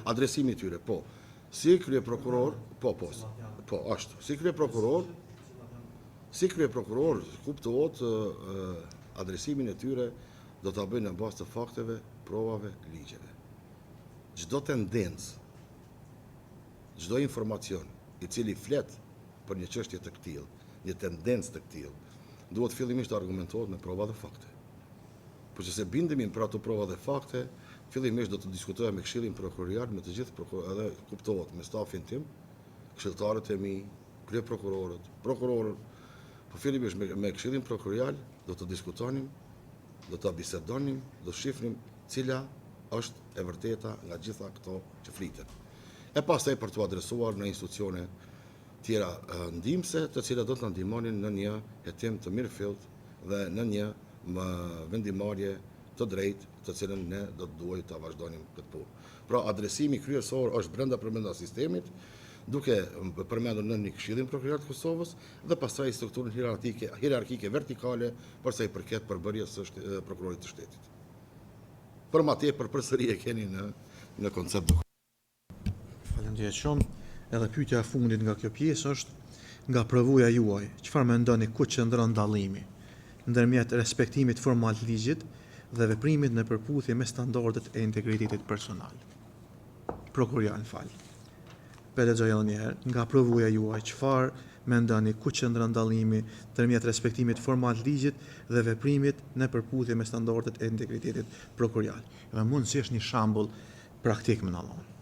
Adresimi i tyre, po. Si kryeprokuror, po, ashtu. Si kryeprokuror kuptohet adresimin e tyre do ta bëjnë në bazë të fakteve, provave, ligjeve. Çdo tendencë, çdo informacion i cili flet për një çështje të këtillë, një tendencë të këtillë, duhet fillimisht të argumentohet me prova dhe fakte. Por që se bindemi për ato prova dhe fakte, fillimisht do të diskutohet me Këshillin Prokurorial, me të gjithë edhe kuptohet me stafin tim, këshilltarët e mi, kryeprokurorët, prokurorët, po fillimisht me Këshillin Prokurorial do të diskutonim, do të bisedonim, do të shifnim cila është e vërteta nga gjitha këto që fliten. E pastaj për të adresuar në institucione tjera ndihmëse, të cilat do të na ndihmonin në një hetim të mirëfillt dhe në një vendimarrje të drejtë, të cilën ne do të duhet ta vazhdonim këtë punë. Pra adresimi kryesor është brenda sistemit, duke përmendur në një Këshillin Prokurorial të Kosovës dhe pastaj strukturën hierarkike vertikale për sa i përket përbërjes së prokurorit të shtetit. Për më tepër përsëri e keni në koncept. Faleminderit shumë. Edhe pyetja e fundit nga kjo pjesë është nga provuja juaj, çfarë mendoni ku qëndron dallimi ndërmjet respektimit formal të ligjit dhe veprimit në përputhje me standardet e integritetit personal? Prokurorial, Përlexoj edhe një herë, nga provuja juaj, çfarë mendoni ku qëndron dallimi ndërmjet respektimit formal të ligjit dhe veprimit në përputhje me standardet e integritetit prokurorial? Dhe mund si është një shembull praktik më ndallon.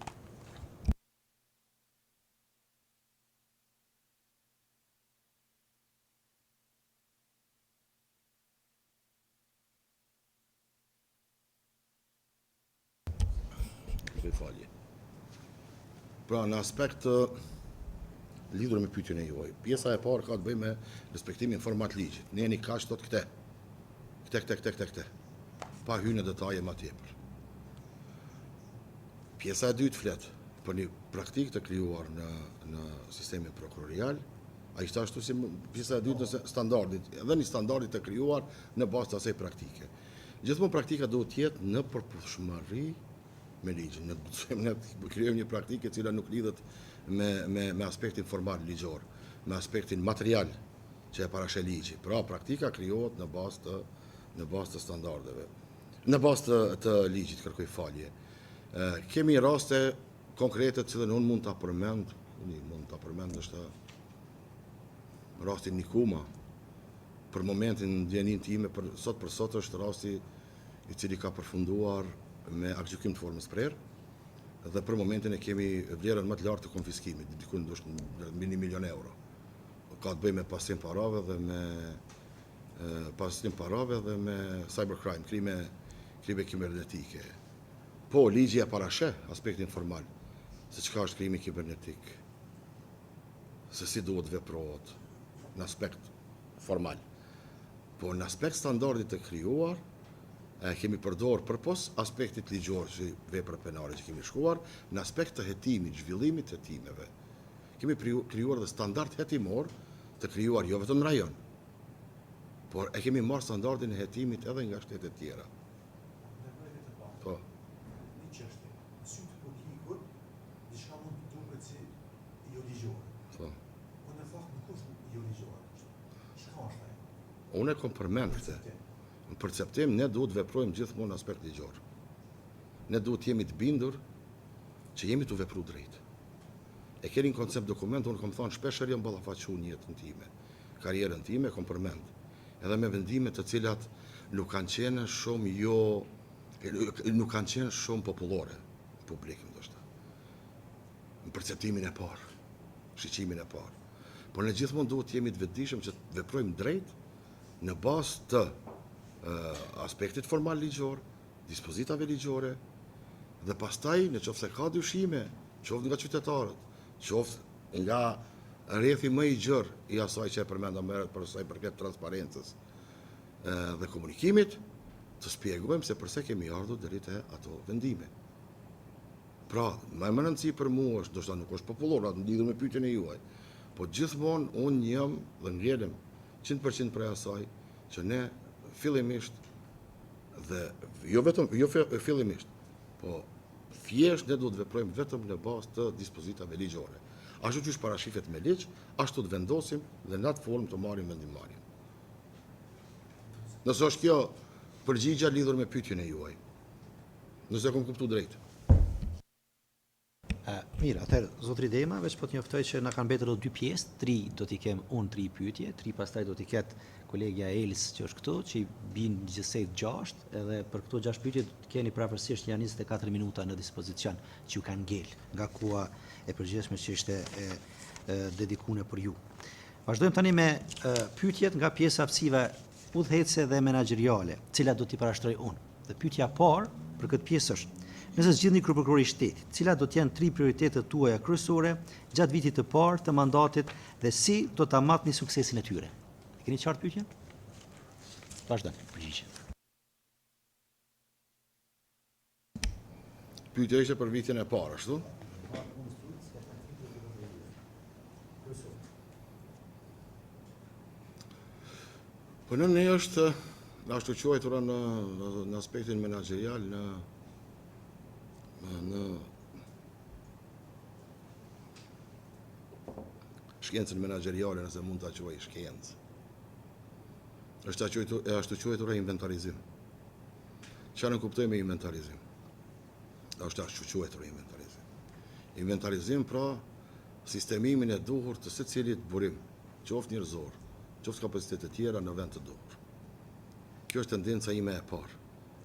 Pra, në aspekt lidhur me pyetjen e juaj, pjesa e parë ka të bëjë me respektimin formal të ligjit. Ne jeni kaq tot këte. Pa hyrë në detaje më tepër. Pjesa e dytë flet për një praktikë të krijuar në sistemin prokurorial. Ai është ashtu si pjesa e dytë në standardit, edhe një standardi të krijuar në bazë të asaj praktike. Gjithmonë praktika duhet të jetë në përputhshmëri me ligjin. Ne krijojmë një praktikë e cila nuk lidhet me aspektin formal ligjor, me aspektin material që e parashë ligji. Pra praktika krijohet në bazë të standardeve, në bazë të ligjit, kërkoj falje. Kemi raste konkrete të cilën unë mund ta përmend është rastin Nikuma. Për momentin ndjenin time për sot është rasti i cili ka përfunduar me aktgjykim të formës prerë, dhe për momentin e kemi vlerën më të lartë të konfiskimit, diku ndoshta mbi 1 milion euro. Ka të bëjë me pasim parave dhe me cybercrime, krime kibernetike. Po, ligji e parashë aspektin formal, se çka është krimi kibernetik, se si duhet veprohet në aspekt formal. Po në aspekt standardit të krijuar, kemi përdor përpos aspektit ligjor që vepra penale që kemi shkuar, në aspekt të hetimit, zhvillimit të hetimeve. Kemi krijuar dhe standard hetimor të krijuar jo vetëm në rajon, por e kemi marrë standardin e hetimit edhe nga shtetet tjera. Po. Një çështje, në sy të politikut, diçka mund të duket si jo ligjore. Po. Po në fakt nuk është jo ligjore. Çka është ajo? Unë e kom përmend këtë. Në perceptim, ne duhet veprojmë gjithmonë në aspekt ligjor. Ne duhet jemi të bindur që jemi të vepru drejt. E keni në koncept dokument, unë kom thonë shpesher jam ballafaqur në jetën time, karrierën time, kom përmend. Edhe me vendime të cilat nuk kanë qenë shumë popullore në publik, ndoshta. Në perceptimin e parë, shiqimin e parë. Por ne gjithmonë duhet jemi të vetëdijshëm që të veprojmë drejt në bazë të aspektit formal ligjor, dispozitave ligjore, dhe pastaj në qoftë se ka dyshime, qoftë nga qytetarët, qoftë nga rrethi më i gjerë i asaj që e përmenda më herët për asaj përket transparencës dhe komunikimit, të shpjegojmë se përse kemi ardhur deri te ato vendime. Pra, më e rëndësi për mua është, ndoshta nuk është popullor, atë lidhur me pyetjen e juaj, po gjithmonë unë jam dhe ngjelem 100% prej asaj që ne fillimisht dhe jo fillimisht, po thjesht ne duhet veprojmë vetëm në bazë të dispozitave ligjore. Ashtu që është parashifet me ligj, ashtu të vendosim dhe në atë formë të marrim vendimarrjen. Nëse është kjo përgjigja lidhur me pyetjen e juaj. Nëse kam kuptuar drejt. Mirë, atëherë, zotri Dema, veç po të njoftoj që na kanë mbetur 2 pjesë, 3 do t'i kem unë 3 pyetje, 3 pastaj do t'i ketë kolegja Elis që është këtu, që i bin gjithsej 6, edhe për këto 6 pyetje keni prapërsisht janë 24 minuta në dispozicion që ju kanë ngel, nga koha e përgjithshme që ishte dedikuar për ju. Vazhdojmë tani me pyetjet nga pjesa aftësive udhëhecëse dhe menaxheriale, cilat do t'i parashtroj unë. Dhe pyetja e parë për këtë pjesë është: nëse zgjidhni kryeprokuror i shtetit, cilat do të jenë 3 prioritetet tuaja kryesore gjatë vitit të parë të mandatit dhe si do ta matni suksesin e tyre? E keni qartë pyetjen? Vazhdoni, përgjigje. Pyetja ishte për vitin e parë, ashtu? Po në ne është ashtu quajtura në aspektin menaxherial në shkencën menaxheriale, nëse mund ta quaj shkencë. Është ashtu quajtura inventarizim. Çfarë kuptoj me inventarizim? Është ashtu quajtura inventarizim. Inventarizim pra sistemimin e duhur të secilit burim, qoftë njerëzor, qoftë kapacitete të tjera në vend të duhur. Kjo është tendenca ime e parë,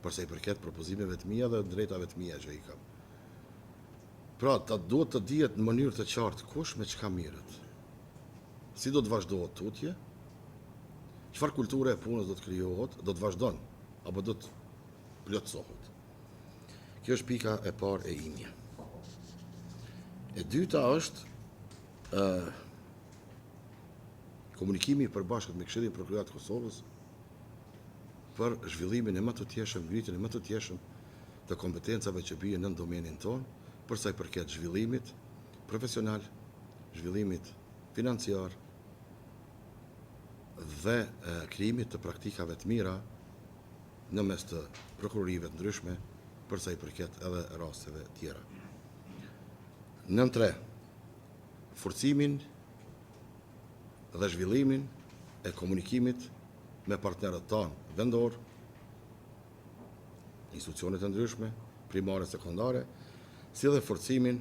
përsa i përket propozimeve të mia dhe drejtave të mia që i kam. Pra, duhet të dihet në mënyrë të qartë kush me çka mirët. Si do të vazhdohet tutje? Çfarë kulture e punës do të krijohet, do të vazhdon apo do të plotësohet? Kjo është pika e parë e imja. E dyta është komunikimi i përbashkët me Këshillin Prokurorat të Kosovës për zhvillimin e më të tjeshëm, ngritjen e më të tjeshëm të kompetencave që bien në domenin tonë, për sa i përket zhvillimit profesional, zhvillimit financiar dhe krijimit të praktikave të mira në mes të prokurorive të ndryshme, për sa i përket edhe rasteve tjera. Nën 3, forcimin dhe zhvillimin e komunikimit me partnerët tanë vendor, institucionet e ndryshme, primare, sekondare, si dhe forcimin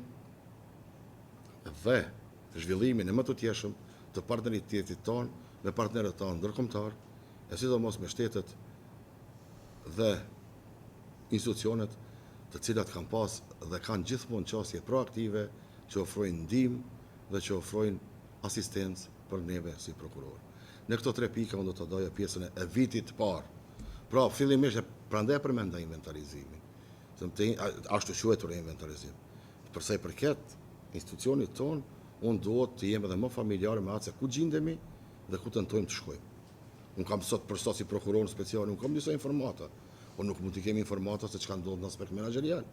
dhe zhvillimin e më të tjeshëm të partneritetit tonë me partnerët tanë ndërkombëtar, e sidomos me shtetet dhe institucionet të cilat kanë pas dhe kanë gjithmonë qasje proaktive që ofrojnë ndihmë dhe që ofrojnë asistencë për neve si prokuror. Në këto 3 pika unë do të doja pjesën e vitit të parë. Pra, fillimisht prandaj përmenda inventarizimin. Ashtu quhetur inventarizim. për sa i përket institucionit ton, unë duhet të jem edhe më familjar me atë se ku gjindemi dhe ku tentojmë të shkojmë. Unë kam sot për sot si prokuror special, unë kam disa informata, por nuk mund të kemi informata se çka ndodh në aspekt menaxherial,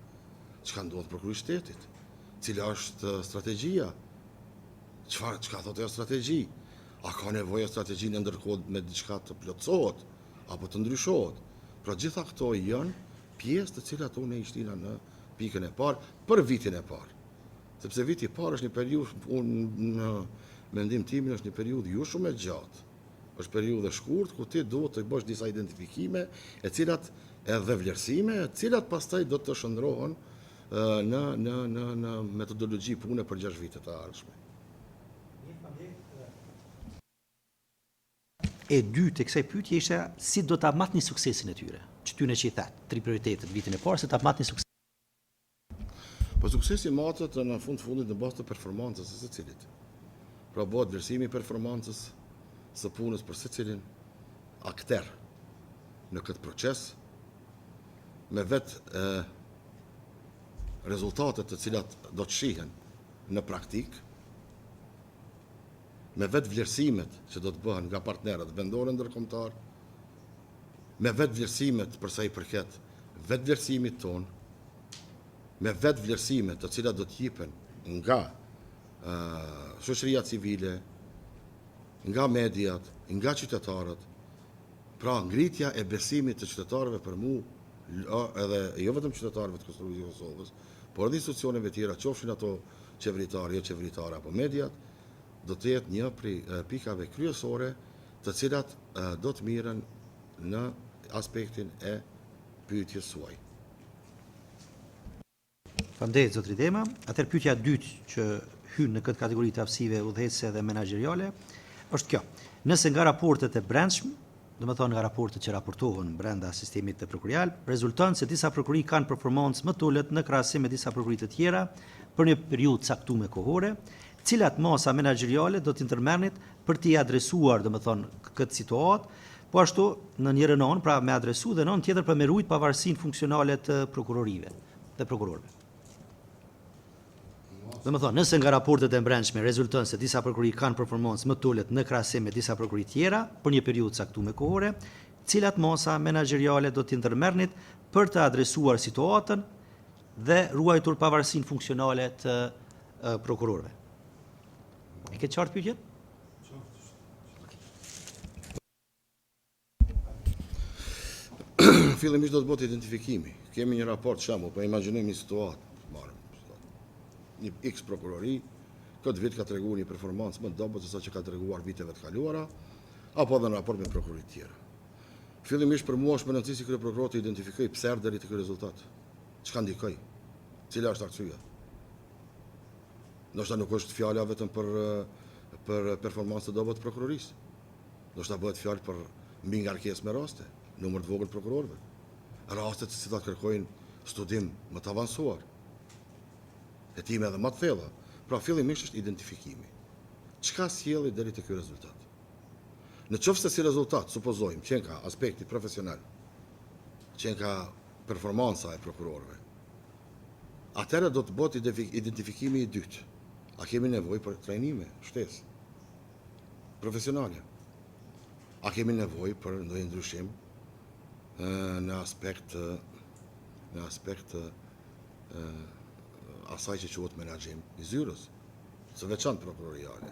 çka ndodh prokurorit shtetit, cila është strategjia, çka thotë ajo strategji, a ka nevojë strategjinë ndërkohë me diçka të plotësohet apo të ndryshohet. Pra gjitha këto janë pjesë të cilat unë i shtina në pikën e parë për vitin e parë. Sepse viti i parë është një periudhë, në mendim timin është një periudhë jo shumë e gjatë. Është periudhë e shkurtë ku ti duhet të bësh disa identifikime, e cilat edhe vlerësime, e cilat pastaj do të shndrohen në metodologji pune për 6 vite të ardhshme. E dytë e kësaj pyetje ishte si do ta matni suksesin e tyre. Çtyne që i thatë, 3 prioritetet vitin e parë, se ta matni suksesin. Po suksesi matet në fundit në bazë të performancës së secilit. Pra bëhet vlerësimi i performancës së punës për secilin akter në këtë proces, me vetë rezultatet të cilat do të shihen në praktikë, me vetë vlerësimet që do të bëhen nga partnerët vendorë ndërkombëtar, me vetë vlerësimet përsa i përket vetë vlerësimit tonë, me vetë vlerësimet të cilat do të jipen nga shoqëria civile, nga mediat, nga qytetarët, pra ngritja e besimit të qytetarëve për mu, edhe jo vetëm qytetarëve të Kosovës, por edhe institucioneve tjera, qofshin ato qeveritare, jo qeveritare apo mediat, do të jetë një prej pikave kryesore të cilat do të miren në aspektin e pyetjes suaj. Faleminderit zotri Dema. Atëherë pyetja e dytë që hyn në këtë kategori të aftësive udhëheqëse dhe menaxheriale është kjo. Nëse nga raportet e brendshme, domethënë nga raportet që raportohen brenda sistemit të prokurial, rezulton se disa prokuri kanë performancë më të ulët në krahasim me disa prokuri të tjera për një periudhë caktuar kohore, cilat masa menaxheriale do të intermerrnit për t'i adresuar, domethënë, këtë situatë, po ashtu në njërin anë, pra me adresu dhe në anë tjetër për me ruajtur pavarësinë funksionale të prokurorive dhe prokurorëve. Domethënë, nëse nga raportet e brendshme rezulton se disa prokurori kanë performancë më të ulët në krahasim me disa prokurori tjera për një periudhë caktuar kohore, cilat masa menaxheriale do të intermerrnit për të adresuar situatën dhe ruajtur pavarësinë funksionale të prokurorëve. E ke qartë pyetjen? Fillimisht do të bëhet identifikimi. Kemi një raport shembull, po imagjinojmë një situatë, një X prokurori, këtë vit ka treguar një performancë më dobët se sa që ka treguar viteve të kaluara, apo edhe në raport me prokurorit tjerë. Fillimisht për mua është më rëndësishme si kryeprokuror të identifikoj pse erdhi deri te ky rezultat. Çka ndikoi? Cila është arsyeja? Ndoshta nuk është fjala vetëm për performancë të dobët të prokurorisë. Ndoshta bëhet fjalë për mbi ngarkesë me raste, numër të vogël prokurorëve. Raste të cilat kërkojnë studim më të avancuar. Hetime edhe më të thella. Pra fillimisht është identifikimi. Çka sjelli deri te ky rezultat? Në qoftë se si rezultat, supozojmë, që ka aspekti profesional, që ka performanca e prokurorëve, atëherë do të bëhet identifikimi i dytë. A kemi nevojë për trajnime, shtesë profesionale? A kemi nevojë për ndonjë ndryshim në aspekt asaj që quhet menaxhim i zyrës, së veçantë prokuroriale?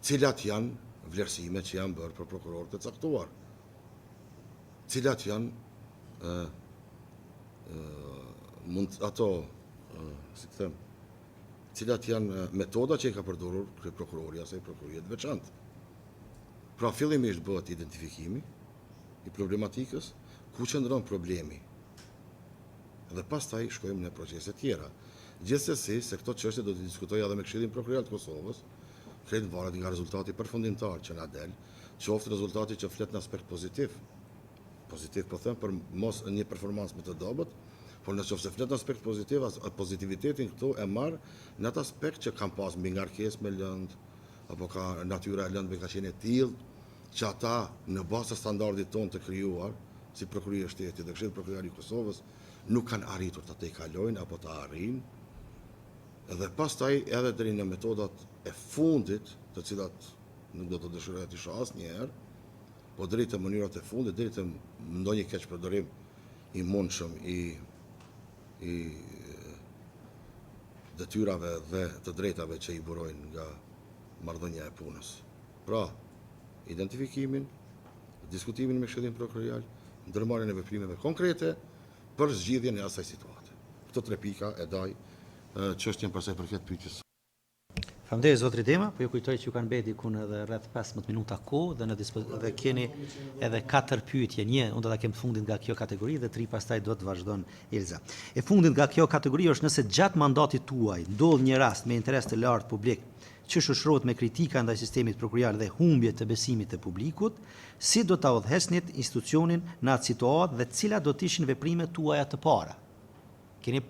Cilat janë vlerësimet që janë bërë për prokurorët e caktuar? Cilat janë cilat janë metoda që i ka përdorur kryeprokurori asaj prokurorie të veçantë? Pra fillimisht bëhet identifikimi i problematikës, ku qëndron problemi. Dhe pastaj shkojmë në procese tjera. Gjithsesi, se këto çështje do të diskutoj edhe me Këshillin Prokurorial të Kosovës, krejt varet nga rezultati përfundimtar që na del, qoftë rezultati që flet në aspekt pozitiv. Pozitiv po them për mos një performancë më të dobët, por nëse flet në aspekt pozitiv, pozitivitetin këtu e marr në atë aspekt që kanë pas mbi ngarkesë me lëndë, apo ka natyra e lëndëve ka qenë e tillë që ata në bazë të standardit tonë të krijuar si Prokuroria e Shtetit dhe Këshilli Prokurorial i Kosovës nuk kanë arritur ta tejkalojnë apo ta arrijnë Dhe pastaj edhe deri në metodat e fundit, të cilat nuk do të dëshiroja të isha asnjëherë, po deri te mënyrat e fundit, deri te ndonjë keq përdorim i mundshëm i detyrave dhe të drejtave që i burojnë nga marrëdhënia e punës. Pra, identifikimin, diskutimin me Këshillin Prokurorial, ndërmarrjen e veprimeve konkrete për zgjidhjen e asaj situate. Këto 3 pika e daj çështjen për sa i përket pyetjes. Faleminderit zotri Dema, po ju kujtoj që ju kanë mbeti kun edhe rreth 15 minuta kohë dhe dhe keni edhe 4 pyetje. Një, unë do ta kem fundin nga kjo kategori dhe 3 pastaj do të vazhdon Elza. E fundit nga kjo kategori është nëse gjatë mandatit tuaj ndodh një rast me interes të lartë publik që shoqërohet me kritika ndaj sistemit prokurorial dhe humbje të besimit të publikut, si do ta udhëhesnit institucionin në atë situatë dhe cilat do të ishin veprimet tuaja të para? Keni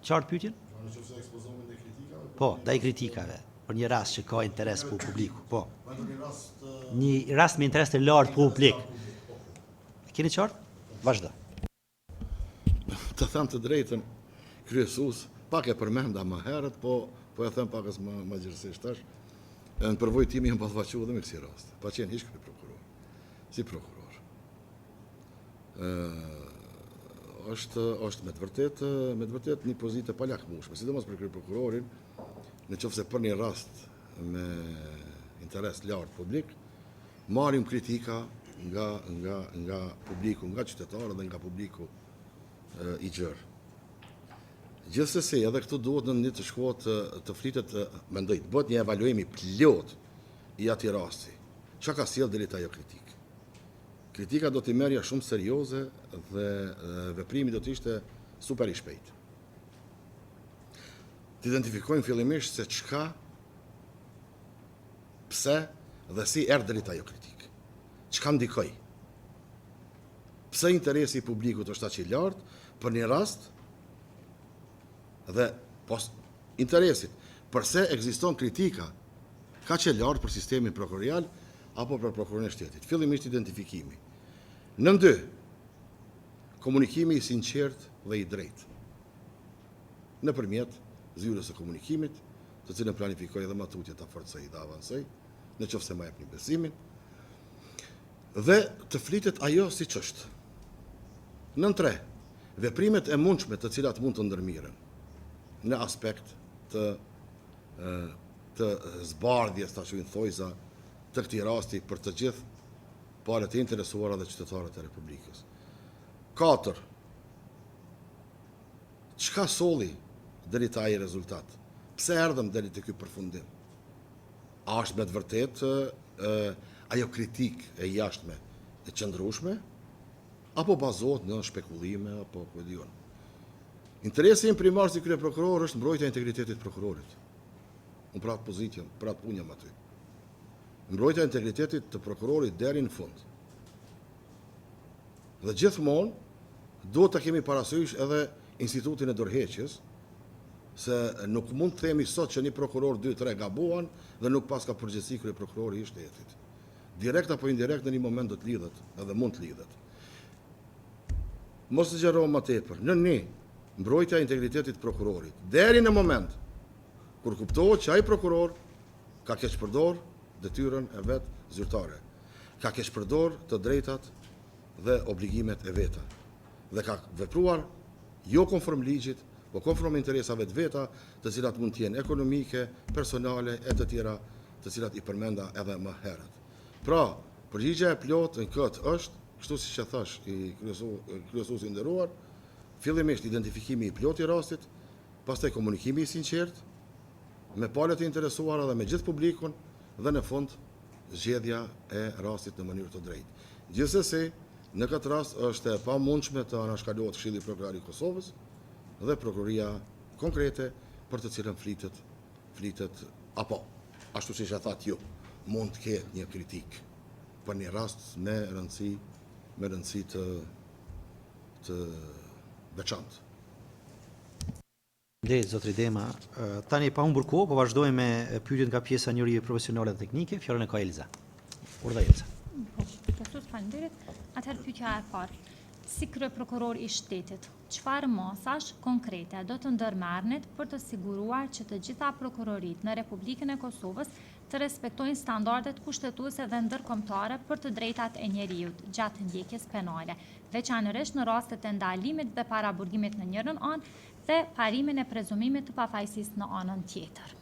qartë pyetjen? Nëse ekspozohen dhe kritika? Po, ndaj kritikave, për një rast që ka interes për publiku. Po. Një Një rast me interes të lartë publik. Keni qartë? Vazhdo. Të them të drejtën, kryesues, pak e përmenda më herët, po e them pakës më gjithësisht tash. Në përvojë time jam ballafaqur edhe me kësi rast. Pa qenë hiç prokuror. Si prokuror. Është me të vërtet një pozitë pa lakmueshme, sidomos për prokurorin, nëse për një rast me interes lart publik, marrim kritika nga publiku, nga qytetarët dhe nga publiku i gjerë. Gjithsesi, edhe këtu duhet në një të shkohet të flitet, mendoj, të bëhet një evaluim i plot i atij rasti. Çka ka sjell deri te ajo kritikë? Kritika do t'i merrja shumë serioze dhe veprimi do të ishte super i shpejt. Të identifikojmë fillimisht se çka, pse dhe si erdhi deri te ajo kritikë. Çka ndikoi? Pse interesi i publikut është aq i lartë për një rast dhe pos interesit, përse ekziston kritika kaq e lartë për sistemin prokurorial apo për prokurorin e shtetit. Fillimisht identifikimi. Në 2, komunikimi i sinqert dhe i drejtë. Nëpërmjet zyrës së komunikimit, të cilën planifikoj edhe matutje ta forcoj dhe avancoj, nëse më jepni besimin, dhe të flitet ajo siç është. Në 3, veprimet e mundshme të cilat mund të ndërmiren në aspekt të zbardhjes, ta quajmë thojza, të këtij rasti për të gjithë palët e interesuara dhe qytetarët e Republikës. 4. Çka solli deri te ai rezultat? Pse erdhëm deri te ky përfundim? A është me të vërtetë ajo kritikë e jashtme e qëndrueshme, apo bazohet në shpekullime apo ku e diun? Interesi im primar si kryeprokuror është mbrojtja e integritetit të prokurorit. Unë për atë pozicion, për atë punë jam aty. Mbrojtja e integritetit të prokurorit deri në fund. Dhe gjithmonë duhet ta kemi parasysh edhe institutin e dorëheqjes, se nuk mund të themi sot që një prokuror 2-3 gabuan dhe nuk pas ka përgjegjësi kryeprokurori i shtetit. Direkt apo indirekt në një moment do të lidhet, edhe mund të lidhet. Mos të zgjerohem më tepër. Në mbrojtja e integritetit të prokurorit, deri në moment kur kuptohet që ai prokuror ka keqpërdor detyrën e vet zyrtare, ka keqpërdor të drejtat dhe obligimet e veta, dhe ka vepruar jo konform ligjit, po konform interesave të veta, të cilat mund të jenë ekonomike, personale e të tjera, të cilat i përmenda edhe më herët. Pra, përgjigjja e plotë në këtë është, kështu siç e thash i kryesuesi i nderuar, fillimisht identifikimi i plotë i rastit, pastaj komunikimi i sinqert me palët e interesuara dhe me gjithë publikun, dhe në fund zgjedhja e rastit në mënyrë të drejtë. Gjithsesi, në këtë rast është e pamundshme të anashkalohet Këshilli Prokuror i Kosovës dhe prokuroria konkrete për të cilën flitet apo ashtu siç e thatë ju, mund të ketë një kritikë për një rast me rëndësi të veçantë. Zotri Dema, tani pa humbur kohë, po vazhdojmë me pyetjet nga pjesa njëri profesionale dhe teknike, fjalën e ka Elza. Urdhë Elza. Kryesues, faleminderit. Atëherë pyetja e parë. si kryeprokuror I shtetit, çfarë masash konkrete do të ndërmarrnit për të siguruar që të gjitha prokurorit në Republikën e Kosovës të respektojnë standardet kushtetuese dhe ndërkombëtare për të drejtat e njeriut gjatë ndjekjes penale, veçanërisht në rastet e ndalimit dhe paraburgimit në njërin anë dhe parimin e prezumimit të pafajësisë në anën tjetër.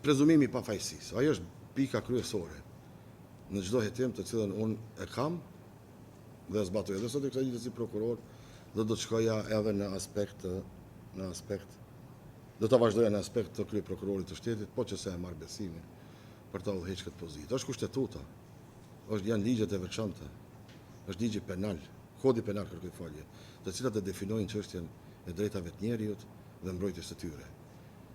Prezumimi pa fajësisë, ajo është pika kryesore në çdo hetim të cilën unë e kam dhe zbatoj edhe sot e kësaj ditë si prokuror dhe do të shkoja edhe në aspekt do ta vazhdoja në aspekt të kryeprokurorit të shtetit, po që se e marr besimin për ta udhëhequr këtë pozitë. Është kushtetuta, janë ligjet e veçanta, është ligji penal, kodi penal kërkoj falje, të cilat e definojnë çështjen e drejtave të njeriut dhe mbrojtjes së tyre.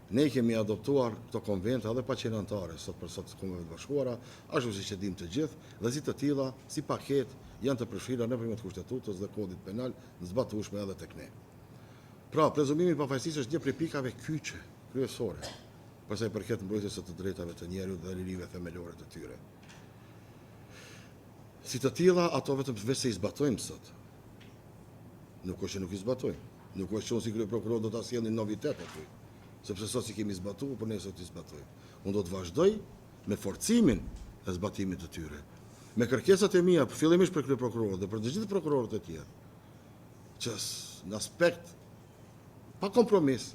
Ne kemi adoptuar këto konvente edhe pa qenë anëtare sot për sot Kombeve të Bashkuara, ashtu siç e dim të gjithë, dhe si të tilla, si paketë janë të përfshira nëpërmjet kushtetutës dhe kodit penal, zbatueshme edhe tek ne. Pra, prezumimi I pafajësisë është një prej pikave kyçe, kryesore, për sa I përket mbrojtjes së të drejtave të njerëzit dhe lirive themelore të tyre. Si të tilla, ato vetëm vetë se I zbatojmë sot. Nuk është që nuk I zbatojmë. Nuk është që unë si kryeprokuror do ta sjell një novitet aty. Sepse sot si kemi zbatuar, por ne sot I zbatojmë. Unë do të vazhdoj me forcimin e zbatimit të tyre. Me kërkesat e mia, fillimisht për kryeprokurorët dhe për të gjithë prokurorët e tjerë, që në aspekt pa kompromis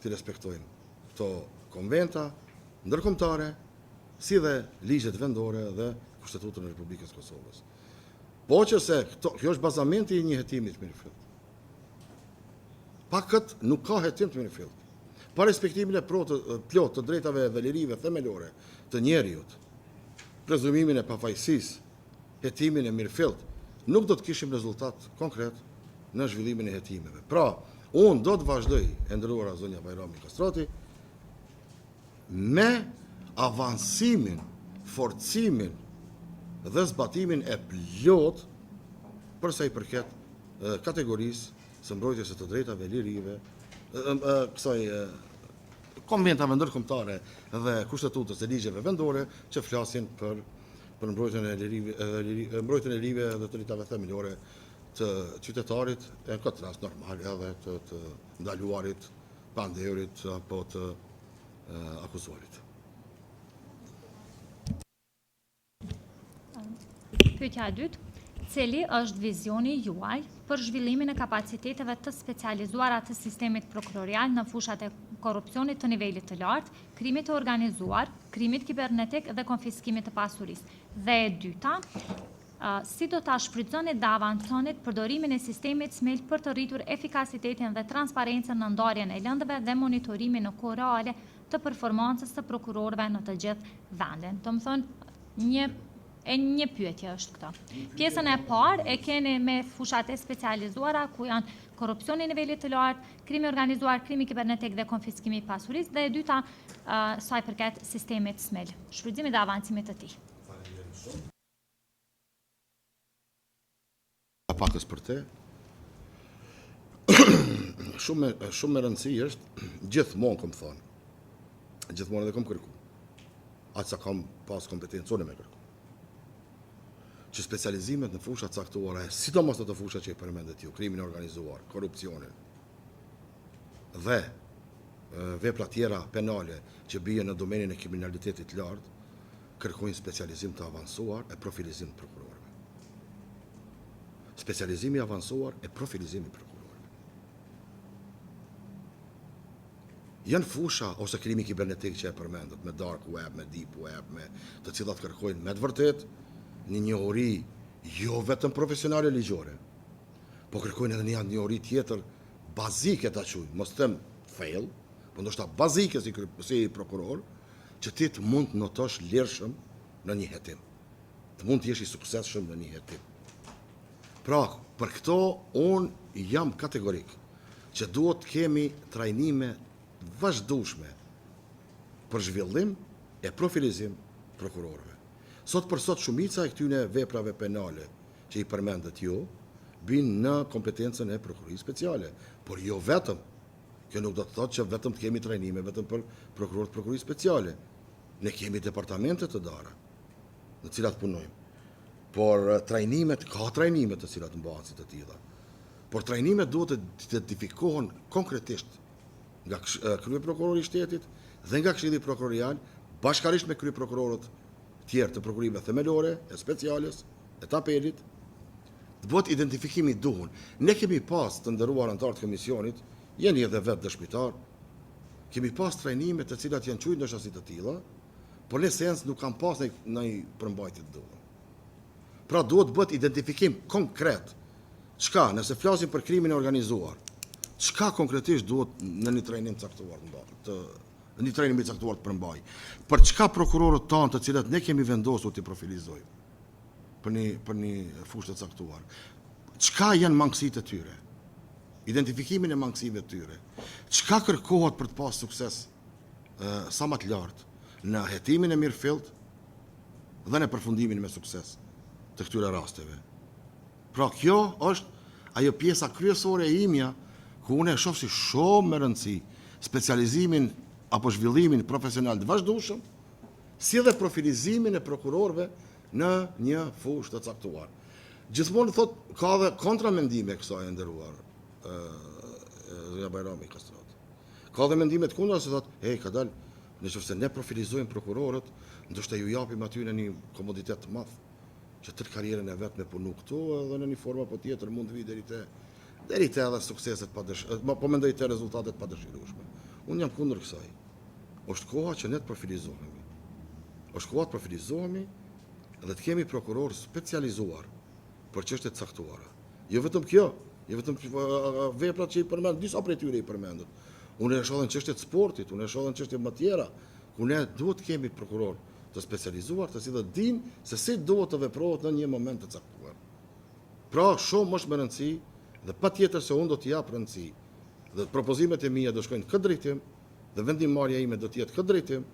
të respektojnë këto konventa ndërkombëtare, si dhe ligjet vendore dhe Kushtetutën e Republikës Kosovës. Po që se kjo është bazamenti I një hetimi të mirëfillt. Pa këtë nuk ka hetim të mirëfillt. Pa respektimin e plot të drejtave dhe lirive themelore të njeriut, prezumimin e pafajësisë, hetimin e mirëfillt, nuk do të kishim rezultat konkret në zhvillimin e hetimeve. Pra, unë do të vazhdoj, e nderuara zonja Bajrami Kastrati, me avansimin, forcimin dhe zbatimin e plot për sa I përket kategorisë së mbrojtjes së të drejtave lirive, kësaj konventave ndërkombëtare dhe kushtetutës e ligjeve vendore që flasin për mbrojtjen e lirive dhe të drejtave themelore të qytetarit, e në këtë rast normal edhe të ndaluarit, pandehurit apo të akuzuarit. Pyetja e dytë, cili është vizioni juaj për zhvillimin e kapaciteteve të specializuara të sistemit prokurorial në fushat e korrupsionit të nivelit të lartë, krimit të organizuar, krimit kibernetik dhe konfiskimit të pasurisë. Dhe e dyta, si do ta shfrytëzonit dhe avanconit përdorimin e sistemit SMEL për të rritur efikasitetin dhe transparencën në ndarjen e lëndëve dhe monitorimin në kohë reale të performancës të prokurorëve në të gjithë vendin. Do të thonë, një pyetje është këto. Pjesën e parë e keni me fushat e specializuara ku janë korrupsioni në nivelit të lartë, krimi organizuar, krimi kibernetik dhe konfiskimi I pasurisë, dhe e dyta sa I përket sistemit SMEL, shfrytëzimit dhe avancimit të tij. Pakës për te, shumë me rëndësi është, gjithmonë kom thonë, gjithmonë edhe kom kërku, atë sa kam pas kompetencone me kërku, që specializimet në fushat caktuara, sidomos në të fushat që I përmendet ju, krimin organizuar, korrupsionin, dhe vepra tjera penale që bie në domenin e kriminalitetit lartë, kërkojnë specializim të avansuar e profilizim të prokurorëve. Specializimi avansuar e profilizimi prokurorëve. Janë fusha ose krimi kibernetik që e përmendet, me dark web, me deep web, me të cilat kërkojnë me të vërtet një njohuri jo vetëm profesionale ligjore, po kërkojnë edhe një njohuri tjetër bazike ta quaj, mos them fail, po ndoshta bazike si prokuror, që ti të mund të notosh lirshëm në një hetim. Të mund të jesh I suksesshëm në një hetim. Pra, për këto, unë jam kategorik, që duhet kemi trajnime vazhdueshme për zhvillim e profilizim prokurorëve. Sot për sot shumica e këtyne veprave penale që I përmendet ju, bin në kompetencën e prokurorisë speciale, por jo vetëm. Kjo nuk do të thotë që vetëm të kemi trajnime vetëm për prokurorët prokurorisë speciale. Ne kemi departamente të dara në cilat punojmë. Por ka trajnimet të cilat mbahen si të tilla. Por trajnimet duhet të identifikohen konkretisht nga kryeprokurori i shtetit dhe nga Këshilli Prokurorial, bashkërisht me kryeprokurorët tjerë të prokurimeve themelore, e speciales, e të apelit, të bëhet identifikimi i duhur. Ne kemi pas të nderuar anëtarë të komisionit, jeni edhe vetë dëshmitar, kemi pas trajnime të cilat janë quajtur ndoshta si të tilla, por në esencë nuk kanë pas në përmbajtje të duhur. Pra duhet bëhet identifikim konkret. Çka, nëse flasim për krimin e organizuar, çka konkretisht duhet në një trajnim caktuar në një trajnim i caktuar të përmbaj. Për çka prokurorët tanë të cilat ne kemi vendosur të profilizojmë për një fushë të caktuar. Çka janë mangësitë e tyre? Identifikimin e mangësive të tyre. Çka kërkohet për të pasur sukses sa më të lartë në hetimin e mirëfillt dhe në përfundimin me sukses të këtyre rasteve. Pra kjo është ajo pjesa kryesore e imja ku unë e shoh si shumë me rëndësi specializimin apo zhvillimin profesional të vazhdueshëm, si dhe profilizimin e prokurorëve në një fushë të caktuar. Gjithmonë thot ka dhe kontramendime kësaj e nderuar Zoja Bajrami Kastrati. Ka dhe mendime të kundra se thot, ka dalë, nëse ne profilizojmë prokurorët, ndoshta ju japim aty në një komoditet të madh, që tërë karrierën e vet me punu këtu edhe në një formë apo tjetër mund të vi deri te edhe sukseset po mendoj te rezultatet pa dëshirueshme. Unë jam kundër kësaj. Është koha që ne të profilizohemi. Është koha të profilizohemi dhe të kemi prokurorë specializuar për çështje të caktuara. Jo vetëm kjo, jo vetëm veprat që i përmend, disa prej tyre i përmendën. Unë e shoh në çështje të sportit, unë e shoh në çështje më tjera, ku ne duhet të kemi prokurorë të specializuar, të cilët dinë se si duhet të veprohet në një moment të caktuar. Pra, shumë është me rëndësi dhe patjetër se unë do t'i jap rëndësi dhe propozimet e mia do shkojnë këtë drejtim dhe vendimarrja ime do të jetë këtë drejtim,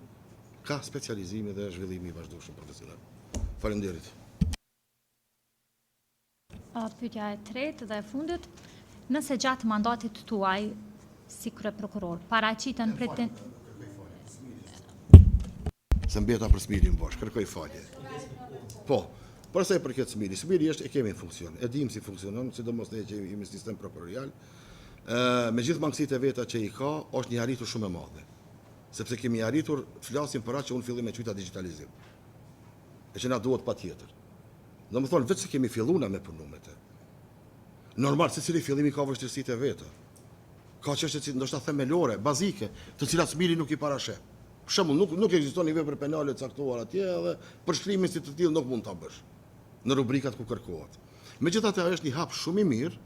ka specializimi dhe zhvillimi i vazhdueshëm profesional. Faleminderit. Pyetja e tretë dhe e fundit, nëse gjatë mandatit tuaj si kryeprokuror paraqiten Se mbeta për Smirin bash, kërkoj falje. Po, për sa i përket Smiri, Smiri e kemi në funksion, e dim si funksionon, sidomos ne që jemi sistem prokurorial, me gjithë mangësitë e veta që i ka, është një arritur shumë e madhe. Sepse kemi arritur, flasim për atë që unë fillim me quajta digitalizim. E që na duhet patjetër. Domethënë vetë se kemi filluar me punu me të. Normal, secili fillimi ka vështirësitë e veta. Ka çështje që ndoshta themelore, bazike, të cilat Smiri nuk i parasheh. Për shembull, nuk ekziston një vepër penale të caktuar atje dhe përshkrimin si të tillë nuk mund ta bësh në rubrikat ku kërkohet. Megjithatë, është një hap shumë i mirë,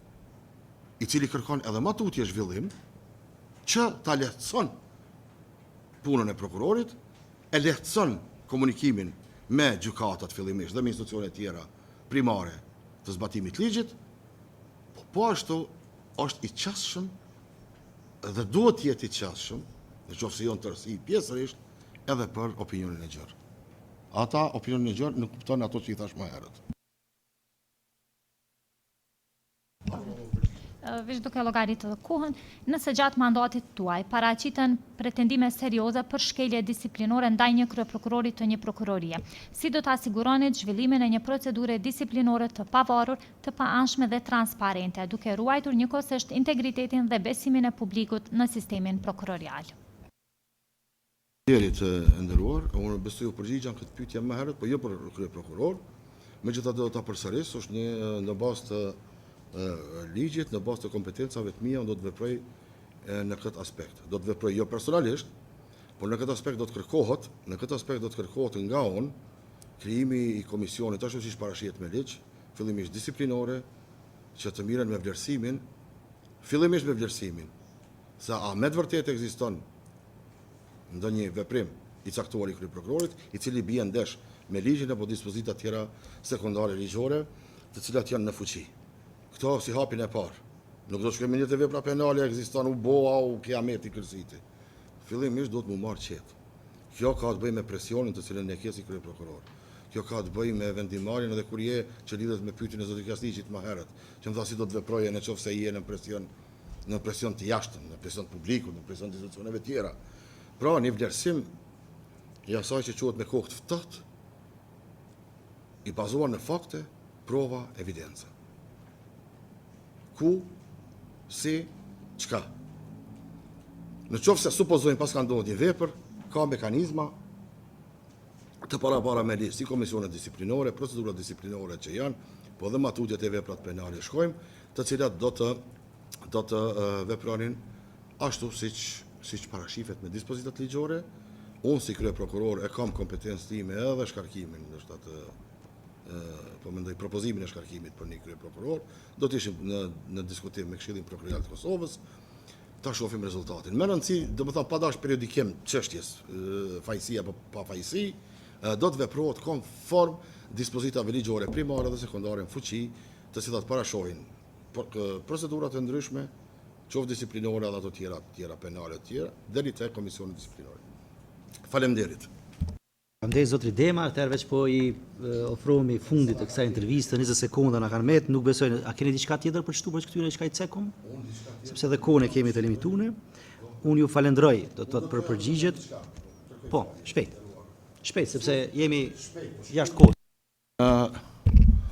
i cili kërkon edhe më tutje zhvillim, që ta lehtëson punën e prokurorit, e lehtëson komunikimin me gjykatat fillimisht dhe me institucione tjera primare të zbatimit ligjit, po ashtu është i qasshëm dhe duhet të jetë i qasshëm, në qoftë se jo në tërësi pjesërisht, edhe për opinionin e gjerë. Ata, opinionin e gjerë, nuk kupton ato që i thash më herët. Veç duke llogaritë dhe kohën, nëse gjatë mandatit tuaj paraqiten pretendime serioze për shkelje disiplinore ndaj një kryeprokurori të një prokurorie, si do të asiguronit zhvillimin e një procedure disiplinore të pavarur, të paanshme dhe transparente, duke ruajtur njëkohësisht integritetin dhe besimin e publikut në sistemin prokurorial? Nderit e nderuar, unë besoj u përgjigja këtë pyetje më herët, po jo për kryeprokuror, megjithatë do ta përsëris, është një në bazë të ligjit, në bazë të kompetencave të mia, unë do të veproj në këtë aspekt. Do të veproj jo personalisht, por në këtë aspekt do të kërkohet, nga unë krijimi i komisionit ashtu siç parashihet me ligj, fillimisht disiplinore, që të mirën me vlerësimin, fillimisht me vlerësimin, se a me të vërtetë ekziston ndonjë veprim i caktuar i kryeprokurorit, i cili bie ndesh me ligjin apo dispozita tjera sekondare ligjore, të cilat janë në fuqi. Këto si hapin e parë. Nuk do të shkojmë në të vepra penale, ekziston u boa u kiameti kërciti. Fillimisht do të më marr qetë. Kjo ka të bëjë me presionin të cilën ne kemi si kryeprokuror. kjo ka të bëjë me vendimarrjen edhe kur je që lidhet me pyetjen e zotit Jasniqit më herët, që më tha si do të veproje nëse je në presion të jashtëm, në presion të publikut, në presion të institucioneve tjera. Pra, një vlerësim i asaj që quhet me kohë të ftohtë, i bazuar në fakte, prova, evidenca. Ku, si, çka. Në qoftë se supozojmë pas ka ndodhur një vepër, ka mekanizma të para me listë, si komisionet disiplinore, procedurat disiplinore që janë, po dhe matutjet e veprat penale shkojmë, të cilat do të vepronin ashtu siç parashifet me dispozitat ligjore. Unë si krye prokuror e kam kompetencë time edhe shkarkimin, ndoshta po mendoj propozimin e shkarkimit për një krye prokuror, do të ishim në diskutim me Këshillin Prokurorial të Kosovës, ta shohim rezultatin. Me rëndësi, domethënë pa dash periodikim çështjes, fajësi apo pa fajësi, do të veprohet konform dispozitave ligjore primare dhe sekondare në fuqi, të cilat parashohin procedurat e ndryshme, qoftë disiplinore dhe ato tjera penale të tjera, deri te komisioni disiplinor. Faleminderit. Faleminderit zotri Dema, atëherë veç po i ofrohemi fundit të kësaj interviste, 20 sekonda na kanë mbet, nuk besoj, a keni diçka tjetër për shtu për këtyre çka i cekum? Sepse edhe kohën e kemi të limituar. Unë ju falenderoj, do të thotë për përgjigjet. Po, shpejt, sepse jemi jashtë kohës.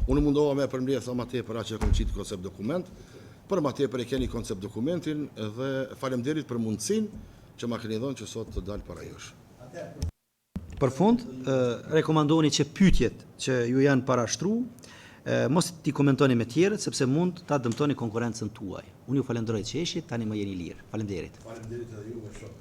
Unë mundova me përmbledh sa më tepër atë që kam qitë koncept dokument, për më tepër e keni koncept dokumentin dhe faleminderit për mundësinë që ma keni dhënë që sot të dalë para jush. Për fund, rekomandoni që pyetjet që ju janë parashtruar mos t'i komentoni me tjerët, sepse mund ta dëmtoni konkurrencën tuaj. Unë ju falenderoj që jeshit, tani më jeni lirë. Faleminderit. Faleminderit edhe juve shumë.